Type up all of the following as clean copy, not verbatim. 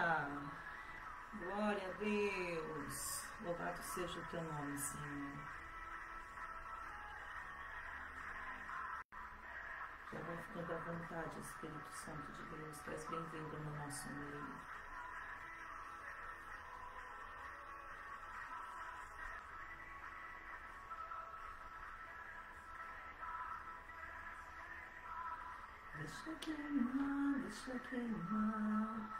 Aleluia! Glória a Deus! Louvado seja o teu nome, Senhor. Já vai ficando à vontade, Espírito Santo de Deus. Tu és bem-vindo no nosso meio. Deixa queimar, deixa queimar,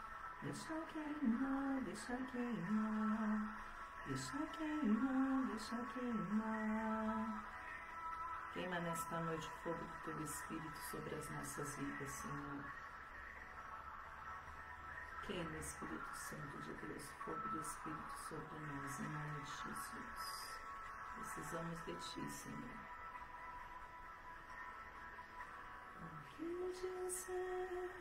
deixa queimar, deixa queimar, deixa queimar, deixa queimar. Queima nesta noite o fogo do teu Espírito sobre as nossas vidas, Senhor. Queima, Espírito Santo de Deus, o fogo do Espírito sobre nós, em nome de Jesus. Precisamos de Ti, Senhor. O que dizer,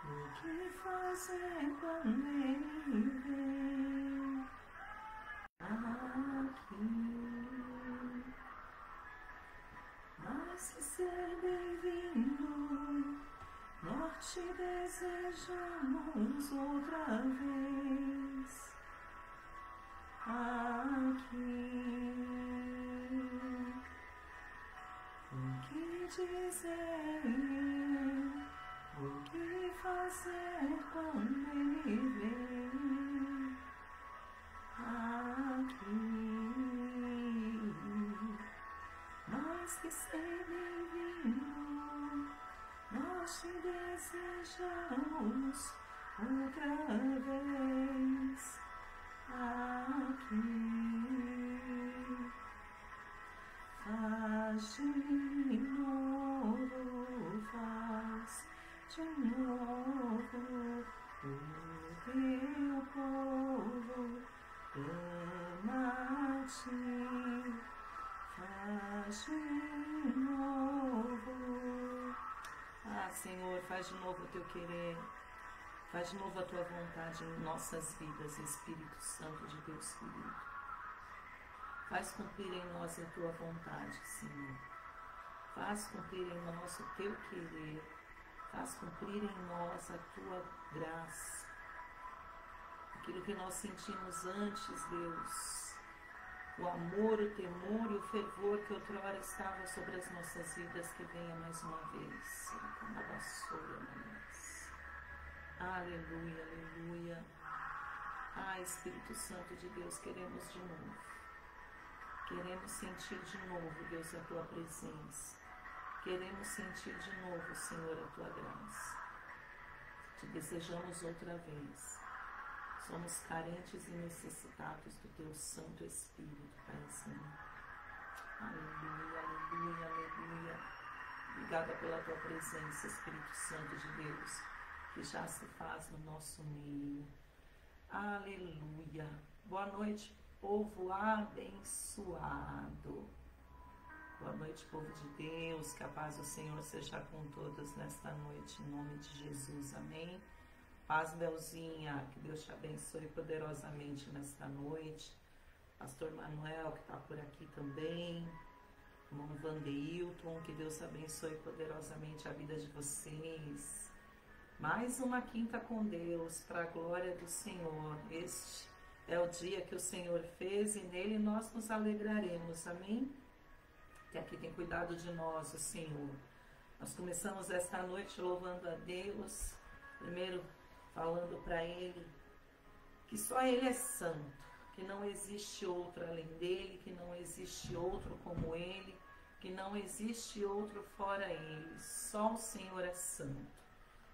o que fazer quando Ele vem aqui? Mas que ser bem-vindo, nós te desejamos outra vez aqui. O que dizer, o que fazer quando Ele vem aqui? Mas que ser bem-vindo, nós te desejamos outra vez aqui. Faz de novo, faz de novo, o teu povo clama a Ti. Faz de novo. Ah, Senhor, faz de novo o Teu querer. Faz de novo a Tua vontade em nossas vidas, Espírito Santo de Deus querido. Faz cumprir em nós a Tua vontade, Senhor. Faz cumprir em nós o Teu querer. Faz cumprir em nós a Tua graça. Aquilo que nós sentimos antes, Deus. O amor, o temor e o fervor que outrora estava sobre as nossas vidas, que venha mais uma vez. Aleluia, aleluia. Ah, Espírito Santo de Deus, queremos de novo. Queremos sentir de novo, Deus, a Tua presença. Queremos sentir de novo, Senhor, a Tua graça. Te desejamos outra vez. Somos carentes e necessitados do Teu Santo Espírito, Paizinho. Aleluia, aleluia, aleluia. Obrigada pela Tua presença, Espírito Santo de Deus, que já se faz no nosso meio. Aleluia. Boa noite, povo abençoado. Boa noite, povo de Deus. Que a paz do Senhor seja com todos nesta noite, em nome de Jesus. Amém. Paz, Belzinha, que Deus te abençoe poderosamente nesta noite. Pastor Manuel, que está por aqui também. Irmão Vandeilton, que Deus abençoe poderosamente a vida de vocês. Mais uma quinta com Deus, para a glória do Senhor. Este é o dia que o Senhor fez e nele nós nos alegraremos. Amém? Que aqui tem cuidado de nós, o Senhor. Nós começamos esta noite louvando a Deus. Primeiro, falando para Ele que só Ele é santo, que não existe outro além dEle, que não existe outro como Ele, que não existe outro fora Ele. Só o Senhor é santo.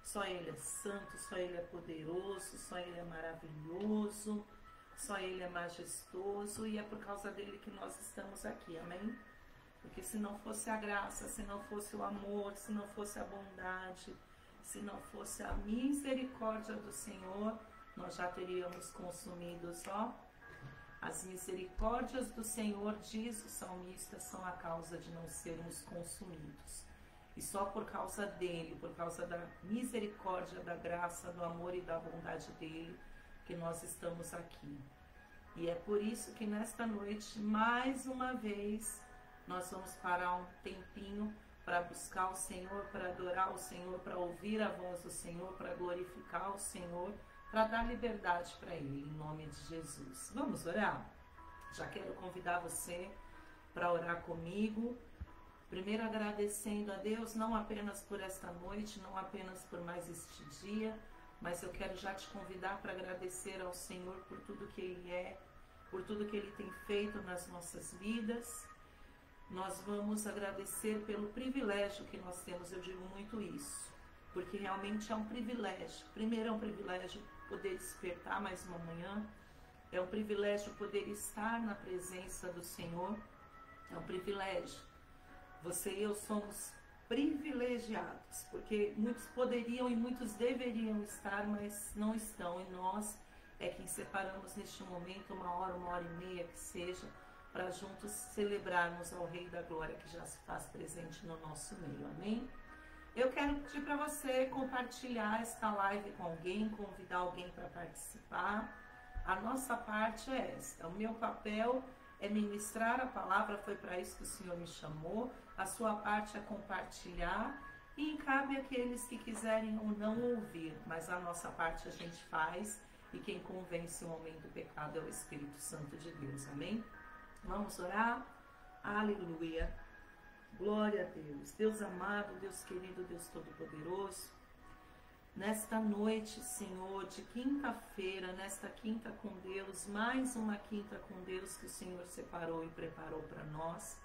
Só Ele é santo, só Ele é poderoso, só Ele é maravilhoso, só Ele é majestoso e é por causa dEle que nós estamos aqui, amém? Porque se não fosse a graça, se não fosse o amor, se não fosse a bondade, se não fosse a misericórdia do Senhor, nós já teríamos consumido só. As misericórdias do Senhor, diz o salmista, são a causa de não sermos consumidos. E só por causa dele, por causa da misericórdia, da graça, do amor e da bondade dele, que nós estamos aqui. E é por isso que nesta noite, mais uma vez, nós vamos parar um tempinho para buscar o Senhor, para adorar o Senhor, para ouvir a voz do Senhor, para glorificar o Senhor, para dar liberdade para Ele, em nome de Jesus. Vamos orar? Já quero convidar você para orar comigo. Primeiro agradecendo a Deus, não apenas por esta noite, não apenas por mais este dia, mas eu quero já te convidar para agradecer ao Senhor por tudo que Ele é, por tudo que Ele tem feito nas nossas vidas. Nós vamos agradecer pelo privilégio que nós temos, eu digo muito isso, porque realmente é um privilégio. Primeiro é um privilégio poder despertar mais uma manhã, é um privilégio poder estar na presença do Senhor, é um privilégio. Você e eu somos privilegiados, porque muitos poderiam e muitos deveriam estar, mas não estão, e nós é quem separamos neste momento uma hora e meia que seja, para juntos celebrarmos ao Rei da Glória que já se faz presente no nosso meio, amém? Eu quero pedir para você compartilhar esta live com alguém, convidar alguém para participar. A nossa parte é esta, o meu papel é ministrar a palavra, foi para isso que o Senhor me chamou. A sua parte é compartilhar e cabe àqueles que quiserem ou não ouvir, mas a nossa parte a gente faz e quem convence o homem do pecado é o Espírito Santo de Deus, amém? Vamos orar? Aleluia! Glória a Deus! Deus amado, Deus querido, Deus todo-poderoso, nesta noite, Senhor, de quinta-feira, nesta quinta com Deus, mais uma quinta com Deus que o Senhor separou e preparou para nós.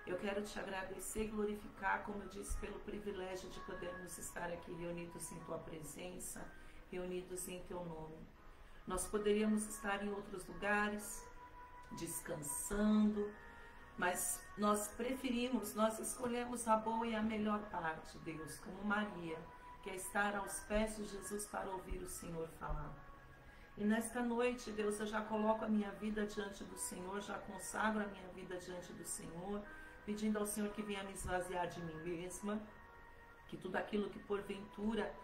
Eu quero te agradecer e glorificar, como eu disse, pelo privilégio de podermos estar aqui reunidos em Tua presença, reunidos em Teu nome. Nós poderíamos estar em outros lugares, descansando, mas nós preferimos, nós escolhemos a boa e a melhor parte, Deus, como Maria, que é estar aos pés de Jesus para ouvir o Senhor falar. E nesta noite, Deus, eu já coloco a minha vida diante do Senhor, já consagro a minha vida diante do Senhor, pedindo ao Senhor que venha me esvaziar de mim mesma, que tudo aquilo que porventura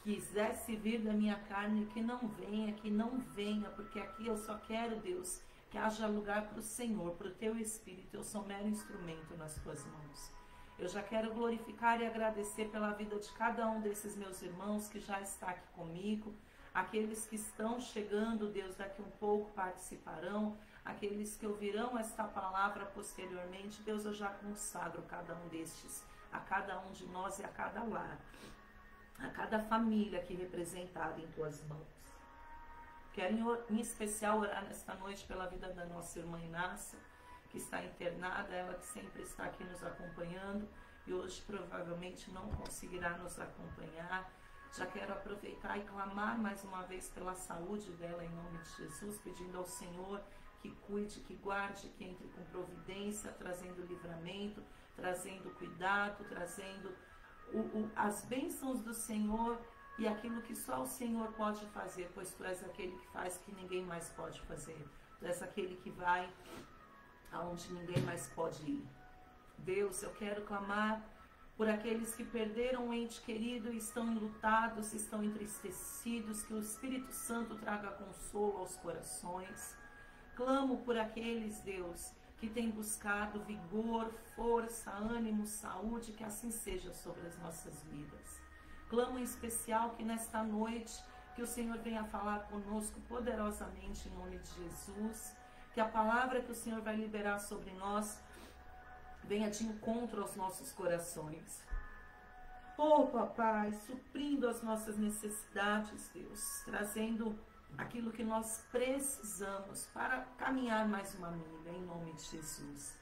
quisesse vir da minha carne, que não venha, porque aqui eu só quero, Deus, que haja lugar para o Senhor, para o Teu Espírito. Eu sou mero instrumento nas Tuas mãos. Eu já quero glorificar e agradecer pela vida de cada um desses meus irmãos que já está aqui comigo, aqueles que estão chegando, Deus, daqui um pouco participarão, aqueles que ouvirão esta palavra posteriormente. Deus, eu já consagro cada um destes, a cada um de nós e a cada lar, a cada família aqui representada em Tuas mãos. Quero em especial orar nesta noite pela vida da nossa irmã Inácia, que está internada, ela que sempre está aqui nos acompanhando e hoje provavelmente não conseguirá nos acompanhar. Já quero aproveitar e clamar mais uma vez pela saúde dela em nome de Jesus, pedindo ao Senhor que cuide, que guarde, que entre com providência, trazendo livramento, trazendo cuidado, trazendo as bênçãos do Senhor e aquilo que só o Senhor pode fazer, pois Tu és aquele que faz que ninguém mais pode fazer. Tu és aquele que vai aonde ninguém mais pode ir. Deus, eu quero clamar por aqueles que perderam um ente querido e estão enlutados, estão entristecidos, que o Espírito Santo traga consolo aos corações. Clamo por aqueles, Deus, que têm buscado vigor, força, ânimo, saúde, que assim seja sobre as nossas vidas. Clamo em especial que nesta noite, que o Senhor venha falar conosco poderosamente em nome de Jesus, que a palavra que o Senhor vai liberar sobre nós venha de encontro aos nossos corações. Oh, papai, suprindo as nossas necessidades, Deus, trazendo aquilo que nós precisamos para caminhar mais uma milha, em nome de Jesus.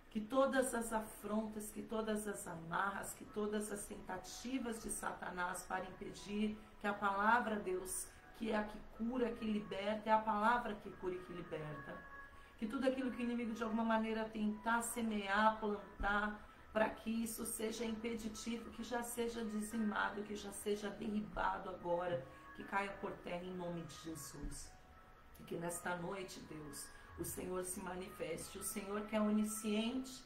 Que todas as afrontas, que todas as amarras, que todas as tentativas de Satanás para impedir que a palavra, Deus, que é a que cura, que liberta, é a palavra que cura e que liberta. Que tudo aquilo que o inimigo de alguma maneira tentar semear, plantar, para que isso seja impeditivo, que já seja dizimado, que já seja derribado agora, que caia por terra em nome de Jesus. E que nesta noite, Deus, o Senhor se manifeste. O Senhor que é onisciente,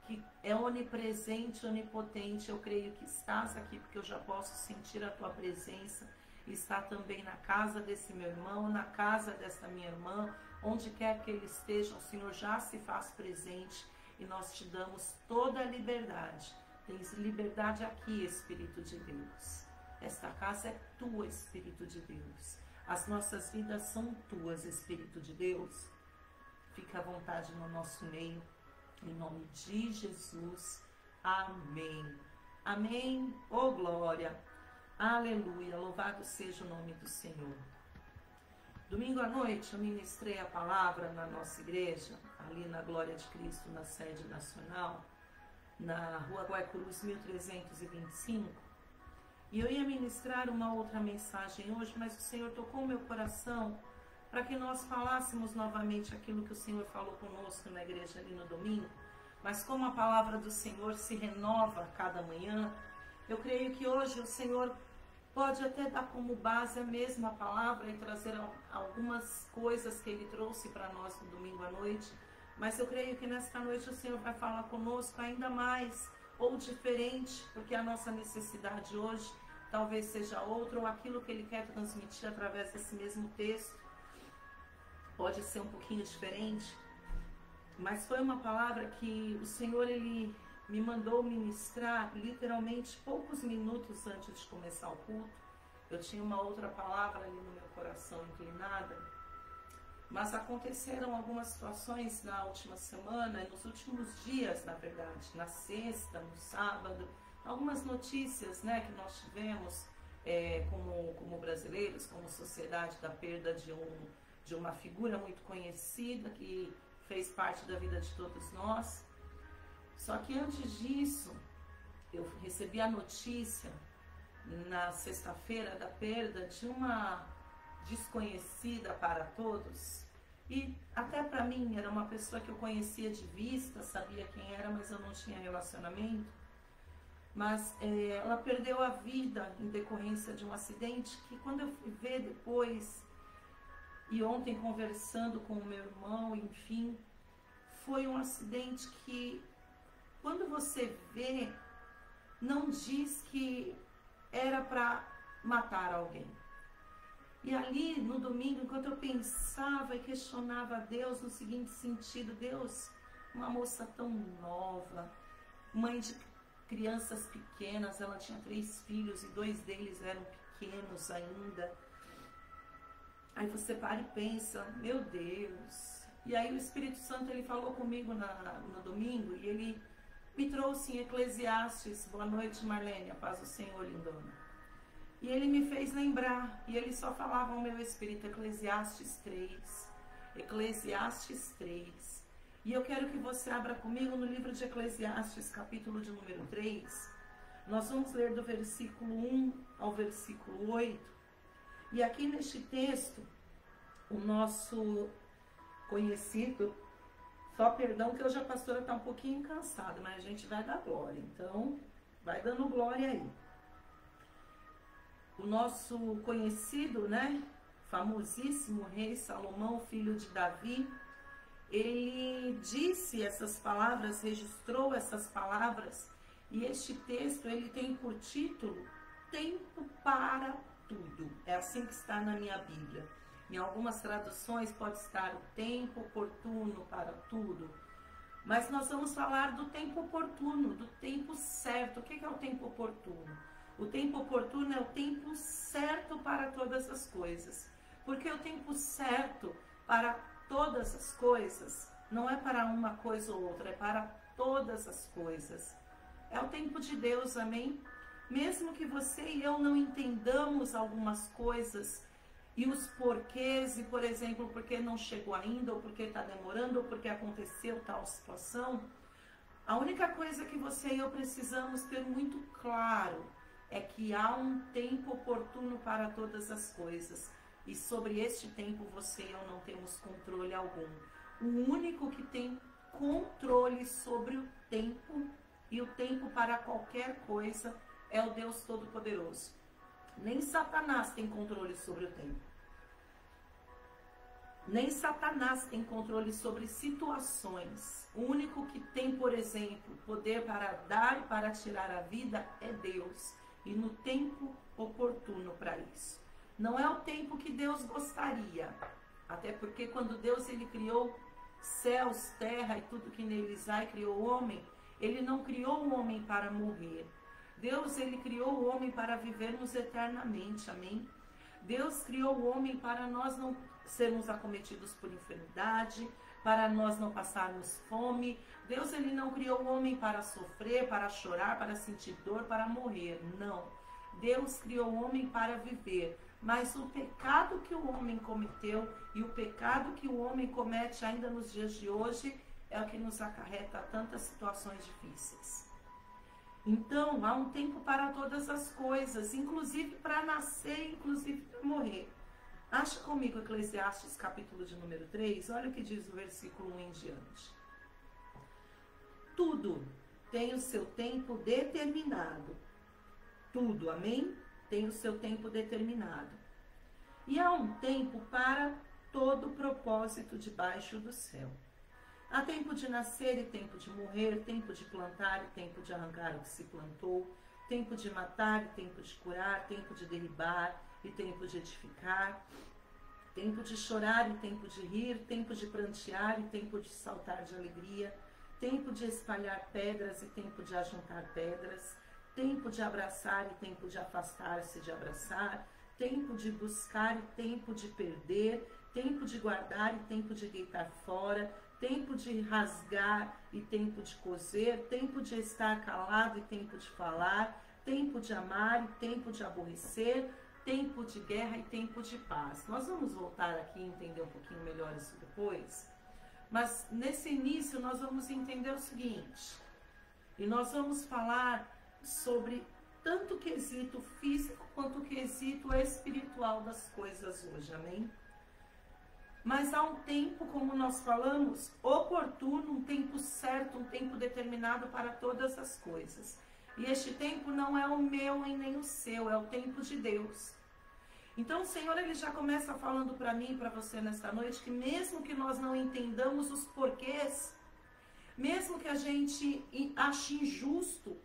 que é onipresente, onipotente. Eu creio que estás aqui, porque eu já posso sentir a Tua presença. Está também na casa desse meu irmão, na casa desta minha irmã, onde quer que ele esteja, o Senhor já se faz presente. e nós te damos toda a liberdade. Tens liberdade aqui, Espírito de Deus. Esta casa é tua, Espírito de Deus. As nossas vidas são tuas, Espírito de Deus. Fica à vontade no nosso meio, em nome de Jesus. Amém. Amém. Oh, glória. Aleluia. Louvado seja o nome do Senhor. Domingo à noite eu ministrei a palavra na nossa igreja, ali na Glória de Cristo, na sede nacional, na Rua Guaicurus 1325. E eu ia ministrar uma outra mensagem hoje, mas o Senhor tocou o meu coração para que nós falássemos novamente aquilo que o Senhor falou conosco na igreja ali no domingo. Mas como a palavra do Senhor se renova a cada manhã, eu creio que hoje o Senhor pode até dar como base a mesma palavra e trazer algumas coisas que Ele trouxe para nós no domingo à noite. Mas eu creio que nesta noite o Senhor vai falar conosco ainda mais ou diferente, porque a nossa necessidade hoje talvez seja outra, ou aquilo que Ele quer transmitir através desse mesmo texto pode ser um pouquinho diferente. Mas foi uma palavra que o Senhor, Ele me mandou ministrar literalmente poucos minutos antes de começar o culto. Eu tinha uma outra palavra ali no meu coração inclinada, mas aconteceram algumas situações na última semana, nos últimos dias, na verdade, na sexta, no sábado, algumas notícias, né, que nós tivemos como brasileiros, como sociedade, da perda de uma figura muito conhecida que fez parte da vida de todos nós. Só que antes disso, eu recebi a notícia na sexta-feira da perda de uma desconhecida para todos. E até para mim era uma pessoa que eu conhecia de vista, sabia quem era, mas eu não tinha relacionamento. Mas ela perdeu a vida em decorrência de um acidente que, quando eu fui ver depois, e ontem conversando com o meu irmão, enfim, foi um acidente que, quando você vê, não diz que era para matar alguém. E ali no domingo, enquanto eu pensava e questionava a Deus no seguinte sentido: Deus, uma moça tão nova, mãe de crianças pequenas, ela tinha 3 filhos e 2 deles eram pequenos ainda. Aí você para e pensa, meu Deus. E aí o Espírito Santo, ele falou comigo no domingo, e ele me trouxe em Eclesiastes. Boa noite, Marlene, a paz do Senhor, lindona. E ele me fez lembrar, e ele só falava ao meu espírito, Eclesiastes 3. Eclesiastes 3. E eu quero que você abra comigo no livro de Eclesiastes, capítulo de número 3. Nós vamos ler do versículo 1 ao versículo 8. E aqui neste texto, o nosso conhecido, só perdão que hoje a pastora está um pouquinho cansada, mas a gente vai dar glória, então vai dando glória aí. O nosso conhecido, né, famosíssimo rei Salomão, filho de Davi, ele disse essas palavras, registrou essas palavras, e este texto ele tem por título Tempo para Tudo. É assim que está na minha Bíblia. Em algumas traduções pode estar o tempo oportuno para tudo. Mas nós vamos falar do tempo oportuno, do tempo certo. O que é o tempo oportuno? O tempo oportuno é o tempo certo para todas as coisas. Porque o tempo certo para todas as coisas não é para uma coisa ou outra, é para todas as coisas. É o tempo de Deus, amém? Mesmo que você e eu não entendamos algumas coisas e os porquês, e por exemplo, porque não chegou ainda, ou porque está demorando, ou porque aconteceu tal situação, a única coisa que você e eu precisamos ter muito claro é que há um tempo oportuno para todas as coisas. E sobre este tempo você e eu não temos controle algum. O único que tem controle sobre o tempo e o tempo para qualquer coisa é o Deus Todo-Poderoso. Nem Satanás tem controle sobre o tempo. Nem Satanás tem controle sobre situações. O único que tem, por exemplo, poder para dar e para tirar a vida é Deus. E no tempo oportuno para isso. Não é o tempo que Deus gostaria. Até porque quando Deus ele criou céus, terra e tudo que neles há, e criou o homem, ele não criou o homem para morrer. Deus, ele criou o homem para vivermos eternamente, amém? Deus criou o homem para nós não sermos acometidos por enfermidade, para nós não passarmos fome. Deus, ele não criou o homem para sofrer, para chorar, para sentir dor, para morrer. Não. Deus criou o homem para viver. Mas o pecado que o homem cometeu e o pecado que o homem comete ainda nos dias de hoje é o que nos acarreta a tantas situações difíceis. Então, há um tempo para todas as coisas, inclusive para nascer, inclusive para morrer. Acha comigo Eclesiastes capítulo de número 3, olha o que diz o versículo 1 em diante. Tudo tem o seu tempo determinado. Tudo, amém? Tem o seu tempo determinado. E há um tempo para todo propósito debaixo do céu. Há tempo de nascer e tempo de morrer, tempo de plantar e tempo de arrancar o que se plantou, tempo de matar e tempo de curar, tempo de derribar e tempo de edificar, tempo de chorar e tempo de rir, tempo de prantear e tempo de saltar de alegria, tempo de espalhar pedras e tempo de ajuntar pedras, tempo de abraçar e tempo de afastar-se de abraçar, tempo de buscar e tempo de perder, tempo de guardar e tempo de deitar fora, tempo de rasgar e tempo de coser, tempo de estar calado e tempo de falar, tempo de amar e tempo de aborrecer, tempo de guerra e tempo de paz. Nós vamos voltar aqui e entender um pouquinho melhor isso depois, mas nesse início nós vamos entender o seguinte, e nós vamos falar sobre tanto o quesito físico quanto o quesito espiritual das coisas hoje, amém? Mas há um tempo, como nós falamos, oportuno, um tempo certo, um tempo determinado para todas as coisas. E este tempo não é o meu e nem o seu, é o tempo de Deus. Então o Senhor, ele já começa falando para mim e para você nesta noite, que mesmo que nós não entendamos os porquês, mesmo que a gente ache injusto,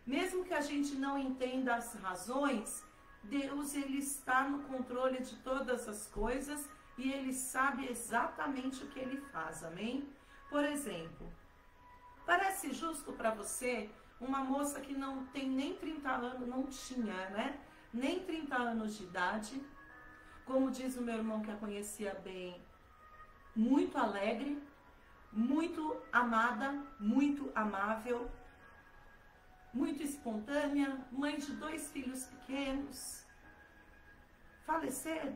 mesmo que a gente não entenda as razões, Deus, ele está no controle de todas as coisas, e ele sabe exatamente o que ele faz, amém? Por exemplo, parece justo para você uma moça que não tem nem 30 anos, não tinha, né? Nem 30 anos de idade, como diz o meu irmão que a conhecia bem, muito alegre, muito amada, muito amável, muito espontânea, mãe de 2 filhos pequenos, falecer.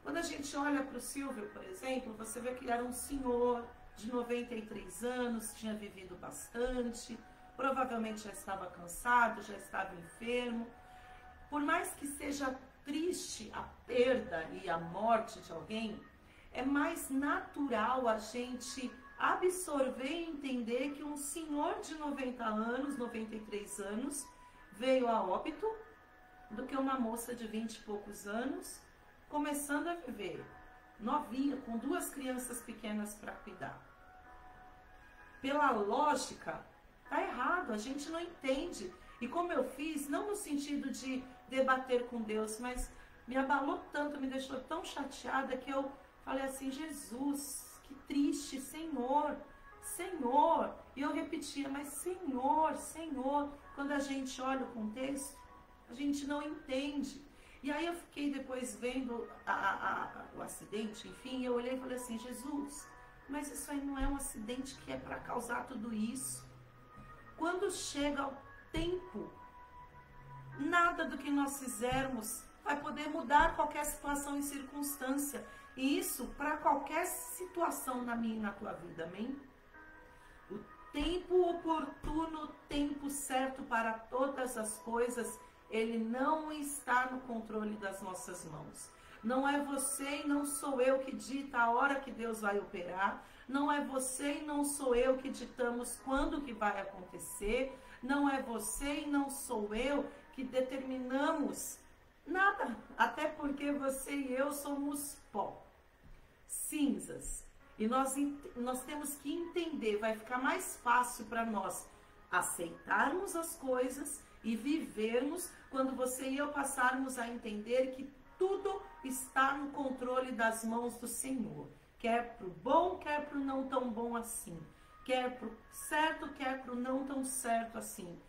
Quando a gente olha para o Silvio, por exemplo, você vê que ele era um senhor de 93 anos, tinha vivido bastante, provavelmente já estava cansado, já estava enfermo. Por mais que seja triste a perda e a morte de alguém, é mais natural a gente absorver e entender que um senhor de 90 anos, 93 anos, veio a óbito, do que uma moça de 20 e poucos anos, começando a viver, novinha, com 2 crianças pequenas para cuidar. Pela lógica, tá errado, a gente não entende. E como eu fiz, não no sentido de debater com Deus, mas me abalou tanto, me deixou tão chateada que eu falei assim, Jesus, que triste, Senhor, Senhor. E eu repetia, mas Senhor, Senhor. Quando a gente olha o contexto, a gente não entende. E aí eu fiquei depois vendo o acidente, enfim, eu olhei e falei assim, Jesus, mas isso aí não é um acidente que é para causar tudo isso. Quando chega o tempo, nada do que nós fizermos vai poder mudar qualquer situação e circunstância. E isso para qualquer situação na minha e na tua vida, amém? O tempo oportuno, o tempo certo para todas as coisas, ele não está no controle das nossas mãos. Não é você e não sou eu que dita a hora que Deus vai operar. Não é você e não sou eu que ditamos quando que vai acontecer. Não é você e não sou eu que determinamos nada. Até porque você e eu somos pó, cinzas. E nós temos que entender, vai ficar mais fácil para nós aceitarmos as coisas e vivermos quando você e eu passarmos a entender que tudo está no controle das mãos do Senhor. quer para o bom, quer para o não tão bom assim, quer para o certo, quer para o não tão certo assim.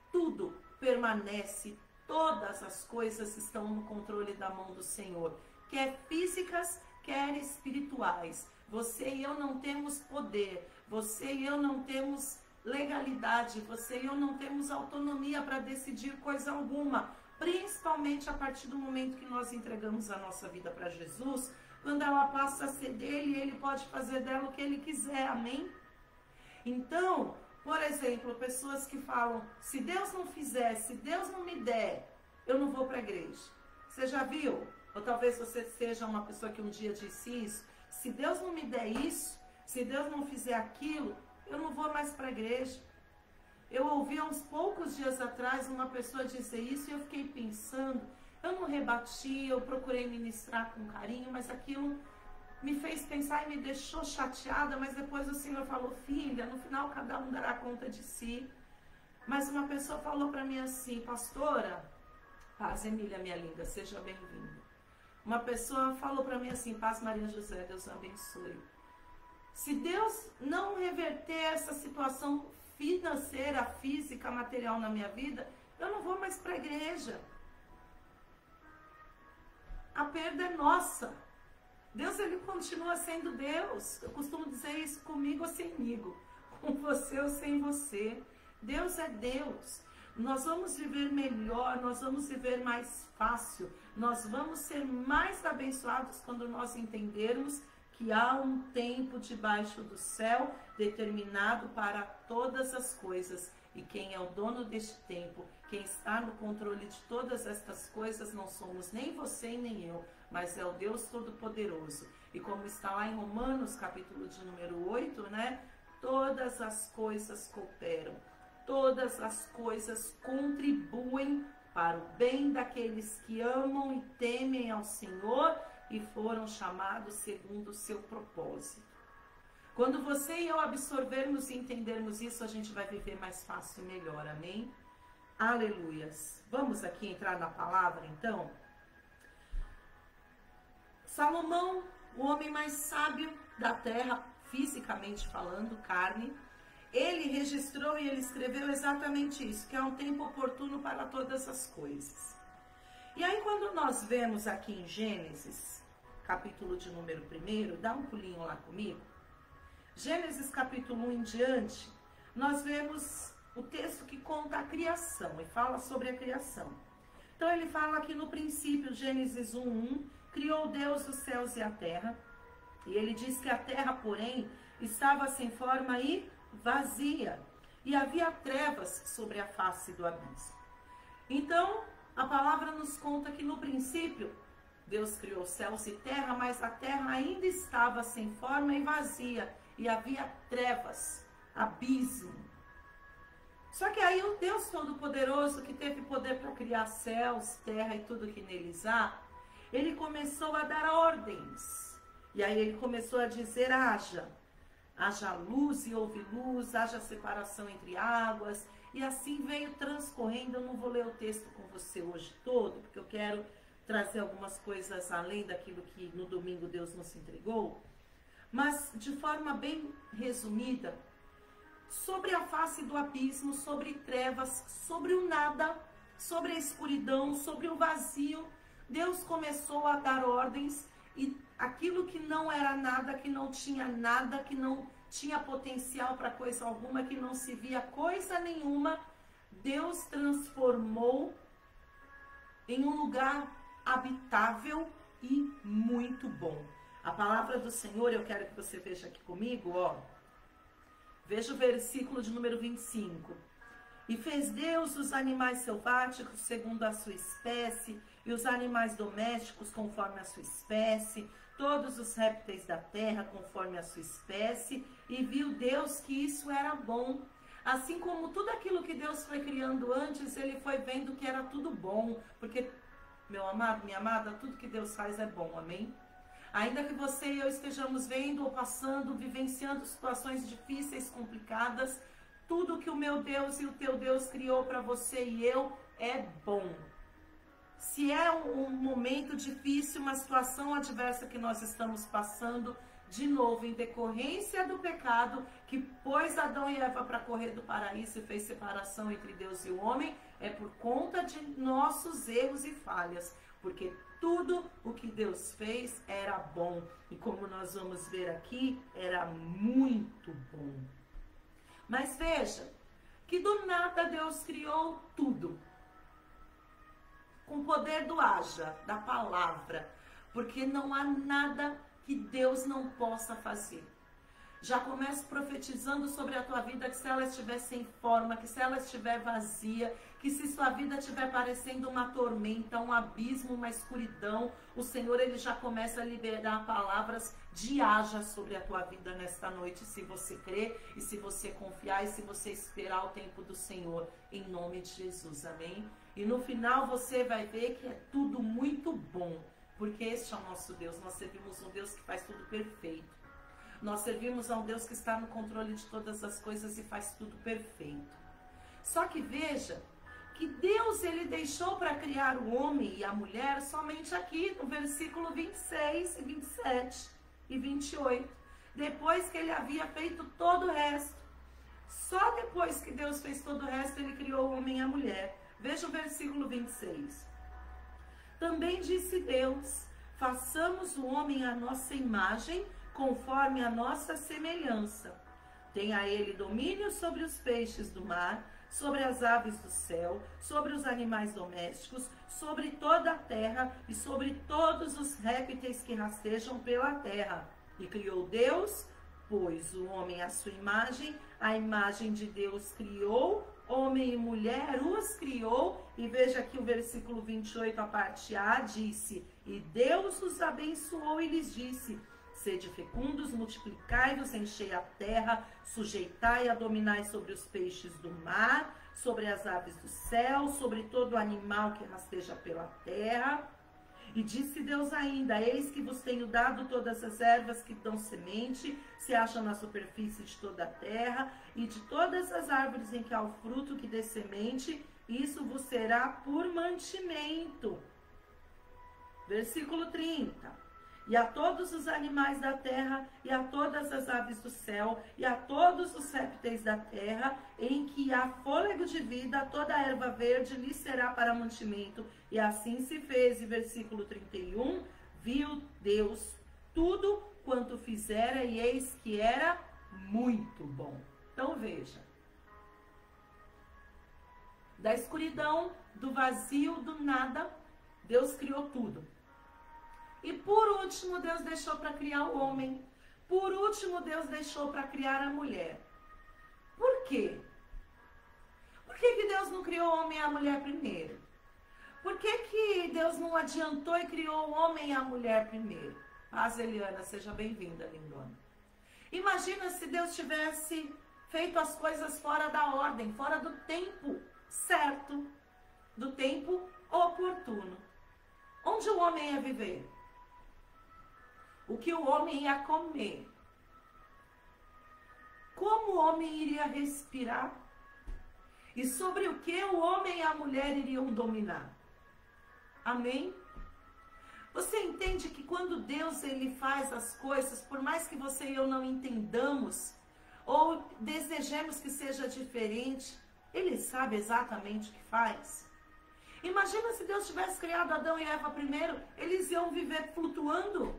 Tudo permanece, todas as coisas estão no controle da mão do Senhor, quer físicas, quer espirituais. Você e eu não temos poder, você e eu não temos legalidade, você e eu não temos autonomia para decidir coisa alguma, principalmente a partir do momento que nós entregamos a nossa vida para Jesus. Quando ela passa a ser dele, ele pode fazer dela o que ele quiser, amém? Então, por exemplo, pessoas que falam, se Deus não fizer, se Deus não me der, eu não vou para a igreja. Você já viu? Ou talvez você seja uma pessoa que um dia disse isso, se Deus não me der isso, se Deus não fizer aquilo, eu não vou mais para a igreja. Eu ouvi há uns poucos dias atrás uma pessoa dizer isso e eu fiquei pensando, eu não rebati, eu procurei ministrar com carinho, mas aquilo me fez pensar e me deixou chateada, mas depois o Senhor falou, filha, no final cada um dará conta de si. Mas uma pessoa falou para mim assim, pastora, paz Emília, minha linda, seja bem-vinda. Uma pessoa falou para mim assim, paz Maria José, Deus abençoe. Se Deus não reverter essa situação financeira, física, material na minha vida, eu não vou mais para a igreja. A perda é nossa. Deus, ele continua sendo Deus. Eu costumo dizer isso comigo ou semigo, com você ou sem você. Deus é Deus. Nós vamos viver melhor, nós vamos viver mais fácil, nós vamos ser mais abençoados quando nós entendermos que há um tempo debaixo do céu determinado para todas as coisas. E quem é o dono deste tempo, quem está no controle de todas estas coisas, não somos nem você e nem eu, mas é o Deus Todo-Poderoso. E como está lá em Romanos, capítulo de número 8, né? Todas as coisas cooperam, todas as coisas contribuem para o bem daqueles que amam e temem ao Senhor e foram chamados segundo o seu propósito. Quando você e eu absorvermos e entendermos isso, a gente vai viver mais fácil e melhor, amém? Aleluias. Vamos aqui entrar na palavra, então? Salomão, o homem mais sábio da terra, fisicamente falando, carne, ele registrou e ele escreveu exatamente isso, que é um tempo oportuno para todas as coisas. E aí, quando nós vemos aqui em Gênesis, capítulo de número 1, dá um pulinho lá comigo. Gênesis capítulo 1 em diante, nós vemos o texto que conta a criação e fala sobre a criação. Então ele fala aqui no princípio, Gênesis 1:1, criou Deus os céus e a terra, e ele diz que a terra, porém, estava sem forma e vazia, e havia trevas sobre a face do abismo. Então, a palavra nos conta que no princípio, Deus criou céus e terra, mas a terra ainda estava sem forma e vazia, e havia trevas, abismo. Só que aí o Deus Todo-Poderoso, que teve poder para criar céus, terra e tudo que neles há, ele começou a dar ordens. E aí ele começou a dizer, haja luz e houve luz, haja separação entre águas. E assim veio transcorrendo. Eu não vou ler o texto com você hoje todo, porque eu quero trazer algumas coisas além daquilo que no domingo Deus nos entregou. Mas de forma bem resumida, sobre a face do abismo, sobre trevas, sobre o nada, sobre a escuridão, sobre o vazio, Deus começou a dar ordens e aquilo que não era nada, que não tinha nada, que não tinha potencial para coisa alguma, que não se via coisa nenhuma, Deus transformou em um lugar habitável e muito bom. A palavra do Senhor, eu quero que você veja aqui comigo, ó. Veja o versículo de número 25. E fez Deus os animais selváticos segundo a sua espécie, e os animais domésticos conforme a sua espécie, todos os répteis da terra conforme a sua espécie, e viu Deus que isso era bom. Assim como tudo aquilo que Deus foi criando antes, ele foi vendo que era tudo bom, porque, meu amado, minha amada, tudo que Deus faz é bom, amém? Ainda que você e eu estejamos vendo ou passando, vivenciando situações difíceis, complicadas, tudo que o meu Deus e o teu Deus criou para você e eu é bom. Se é um momento difícil, uma situação adversa que nós estamos passando, de novo, em decorrência do pecado que pôs Adão e Eva para correr do paraíso e fez separação entre Deus e o homem, é por conta de nossos erros e falhas, porque tudo o que Deus fez era bom, e como nós vamos ver aqui, era muito bom. Mas veja, que do nada Deus criou tudo, com o poder do haja, da palavra, porque não há nada que Deus não possa fazer. Já começo profetizando sobre a tua vida, que se ela estiver sem forma, que se ela estiver vazia, que se sua vida estiver parecendo uma tormenta, um abismo, uma escuridão, o Senhor, Ele já começa a liberar palavras de haja sobre a tua vida nesta noite, se você crer e se você confiar e se você esperar o tempo do Senhor, em nome de Jesus, amém? E no final você vai ver que é tudo muito bom, porque este é o nosso Deus. Nós servimos um Deus que faz tudo perfeito. Nós servimos a um Deus que está no controle de todas as coisas e faz tudo perfeito. Só que veja que Deus, Ele deixou para criar o homem e a mulher somente aqui no versículo 26 e 27 e 28. Depois que Ele havia feito todo o resto. Só depois que Deus fez todo o resto, Ele criou o homem e a mulher. Veja o versículo 26. Também disse Deus, façamos o homem à nossa imagem, conforme a nossa semelhança. Tenha ele domínio sobre os peixes do mar, sobre as aves do céu, sobre os animais domésticos, sobre toda a terra e sobre todos os répteis que rastejam pela terra. E criou Deus, pois o homem à sua imagem, a imagem de Deus criou, homem e mulher os criou. E veja aqui o versículo 28, a parte A, disse, e Deus os abençoou e lhes disse, sede fecundos, multiplicai-vos, enchei a terra, sujeitai a dominai sobre os peixes do mar, sobre as aves do céu, sobre todo animal que rasteja pela terra. E disse Deus ainda, eis que vos tenho dado todas as ervas que dão semente, se acham na superfície de toda a terra, e de todas as árvores em que há o fruto que dê semente, isso vos será por mantimento. Versículo 30. E a todos os animais da terra, e a todas as aves do céu, e a todos os répteis da terra, em que há fôlego de vida, toda a erva verde lhe será para mantimento. E assim se fez. E versículo 31, viu Deus tudo quanto fizera, e eis que era muito bom. Então veja, da escuridão, do vazio, do nada, Deus criou tudo. E por último, Deus deixou para criar o homem. Por último, Deus deixou para criar a mulher. Por quê? Por que Deus não criou o homem e a mulher primeiro? Por que Deus não adiantou e criou o homem e a mulher primeiro? Paz, Eliana, seja bem-vinda, lindona. Imagina se Deus tivesse feito as coisas fora da ordem, fora do tempo certo, do tempo oportuno. Onde o homem ia viver? O que o homem ia comer? Como o homem iria respirar? E sobre o que o homem e a mulher iriam dominar? Amém? Você entende que quando Deus ele faz as coisas, por mais que você e eu não entendamos, ou desejemos que seja diferente, Ele sabe exatamente o que faz? Imagina se Deus tivesse criado Adão e Eva primeiro, eles iam viver flutuando.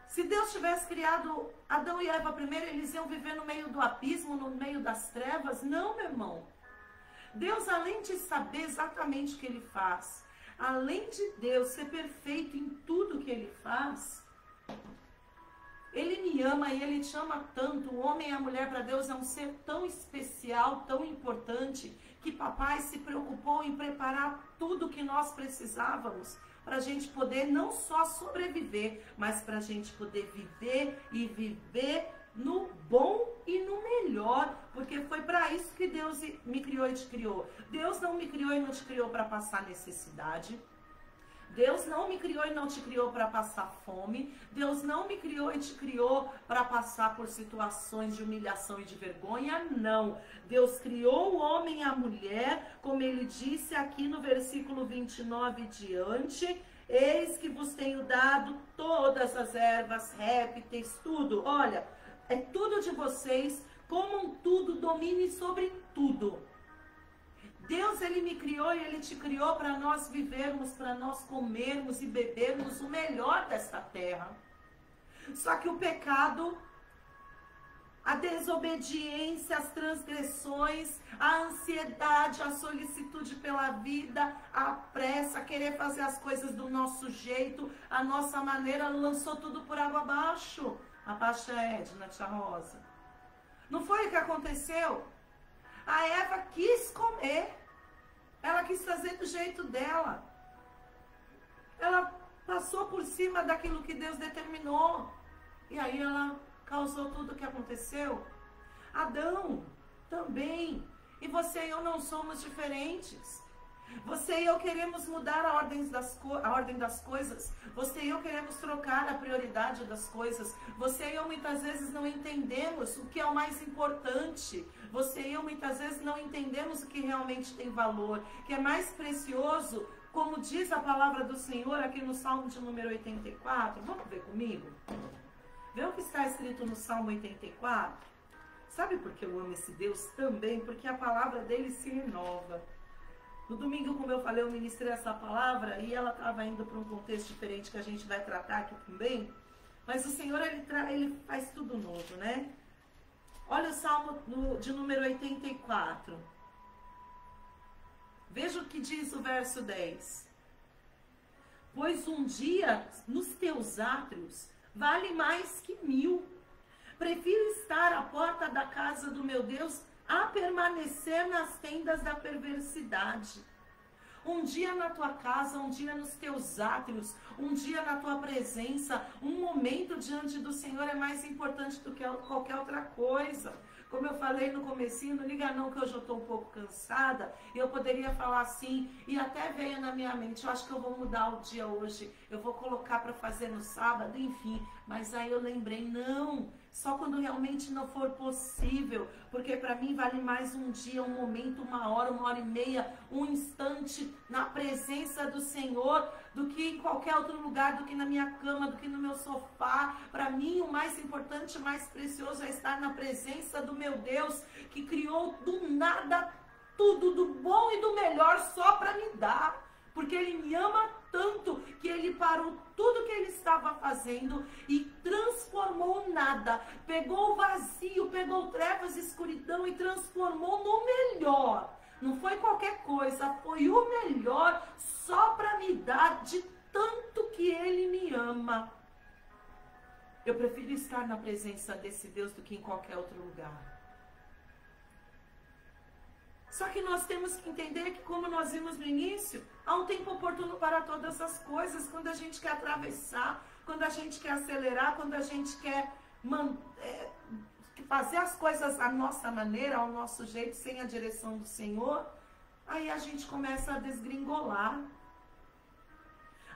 Se Deus tivesse criado Adão e Eva primeiro, eles iam viver no meio do abismo, no meio das trevas? Não, meu irmão. Deus, além de saber exatamente o que Ele faz, além de Deus ser perfeito em tudo que Ele faz, Ele me ama e Ele te ama tanto. O homem e a mulher para Deus é um ser tão especial, tão importante, que papai se preocupou em preparar tudo o que nós precisávamos para a gente poder não só sobreviver, mas para a gente poder viver e viver no bom e no melhor, porque foi para isso que Deus me criou e te criou. Deus não me criou e não te criou para passar necessidade. Deus não me criou e não te criou para passar fome. Deus não me criou e te criou para passar por situações de humilhação e de vergonha. Não. Deus criou o homem e a mulher, como Ele disse aqui no versículo 29 diante. Eis que vos tenho dado todas as ervas, répteis, tudo. Olha, é tudo de vocês, comam tudo, domine sobre tudo. Deus, Ele me criou e Ele te criou para nós vivermos, para nós comermos e bebermos o melhor desta terra. Só que o pecado, a desobediência, as transgressões, a ansiedade, a solicitude pela vida, a pressa, a querer fazer as coisas do nosso jeito, a nossa maneira, lançou tudo por água abaixo. Abaixa a Edna, tia Rosa. Não foi o que aconteceu? A Eva quis comer. Ela quis fazer do jeito dela. Ela passou por cima daquilo que Deus determinou. E aí ela causou tudo o que aconteceu. Adão também. E você e eu não somos diferentes. Você e eu queremos mudar a ordem das coisas. Você e eu queremos trocar a prioridade das coisas. Você e eu muitas vezes não entendemos o que é o mais importante. Você e eu muitas vezes não entendemos o que realmente tem valor, que é mais precioso, como diz a palavra do Senhor aqui no Salmo de número 84. Vamos ver comigo? Vê o que está escrito no Salmo 84. Sabe por que eu amo esse Deus também? Porque a palavra dele se renova. No domingo, como eu falei, eu ministrei essa palavra e ela estava indo para um contexto diferente que a gente vai tratar aqui também. Mas o Senhor, ele faz tudo novo, né? Olha o Salmo de número 84. Veja o que diz o verso 10. Pois um dia nos teus átrios vale mais que 1000. Prefiro estar à porta da casa do meu Deus a permanecer nas tendas da perversidade. Um dia na tua casa, um dia nos teus átrios, um dia na tua presença, um momento diante do Senhor é mais importante do que qualquer outra coisa. Como eu falei no comecinho, não liga não que hoje eu estou um pouco cansada, e eu poderia falar assim, e até veio na minha mente, eu acho que eu vou mudar o dia hoje, eu vou colocar para fazer no sábado, enfim, mas aí eu lembrei, não, só quando realmente não for possível, porque para mim vale mais um dia, um momento, uma hora e meia, um instante na presença do Senhor, do que em qualquer outro lugar, do que na minha cama, do que no meu sofá. Para mim o mais importante, o mais precioso é estar na presença do meu Deus, que criou do nada tudo, do bom e do melhor só para me dar. Porque Ele me ama tanto que Ele parou tudo que Ele estava fazendo e transformou nada. Pegou o vazio, pegou trevas e escuridão e transformou no melhor. Não foi qualquer coisa, foi o melhor só para me dar de tanto que Ele me ama. Eu prefiro estar na presença desse Deus do que em qualquer outro lugar. Só que nós temos que entender que, como nós vimos no início, há um tempo oportuno para todas as coisas. Quando a gente quer atravessar, quando a gente quer acelerar, quando a gente quer fazer as coisas à nossa maneira, ao nosso jeito, sem a direção do Senhor, aí a gente começa a desgringolar.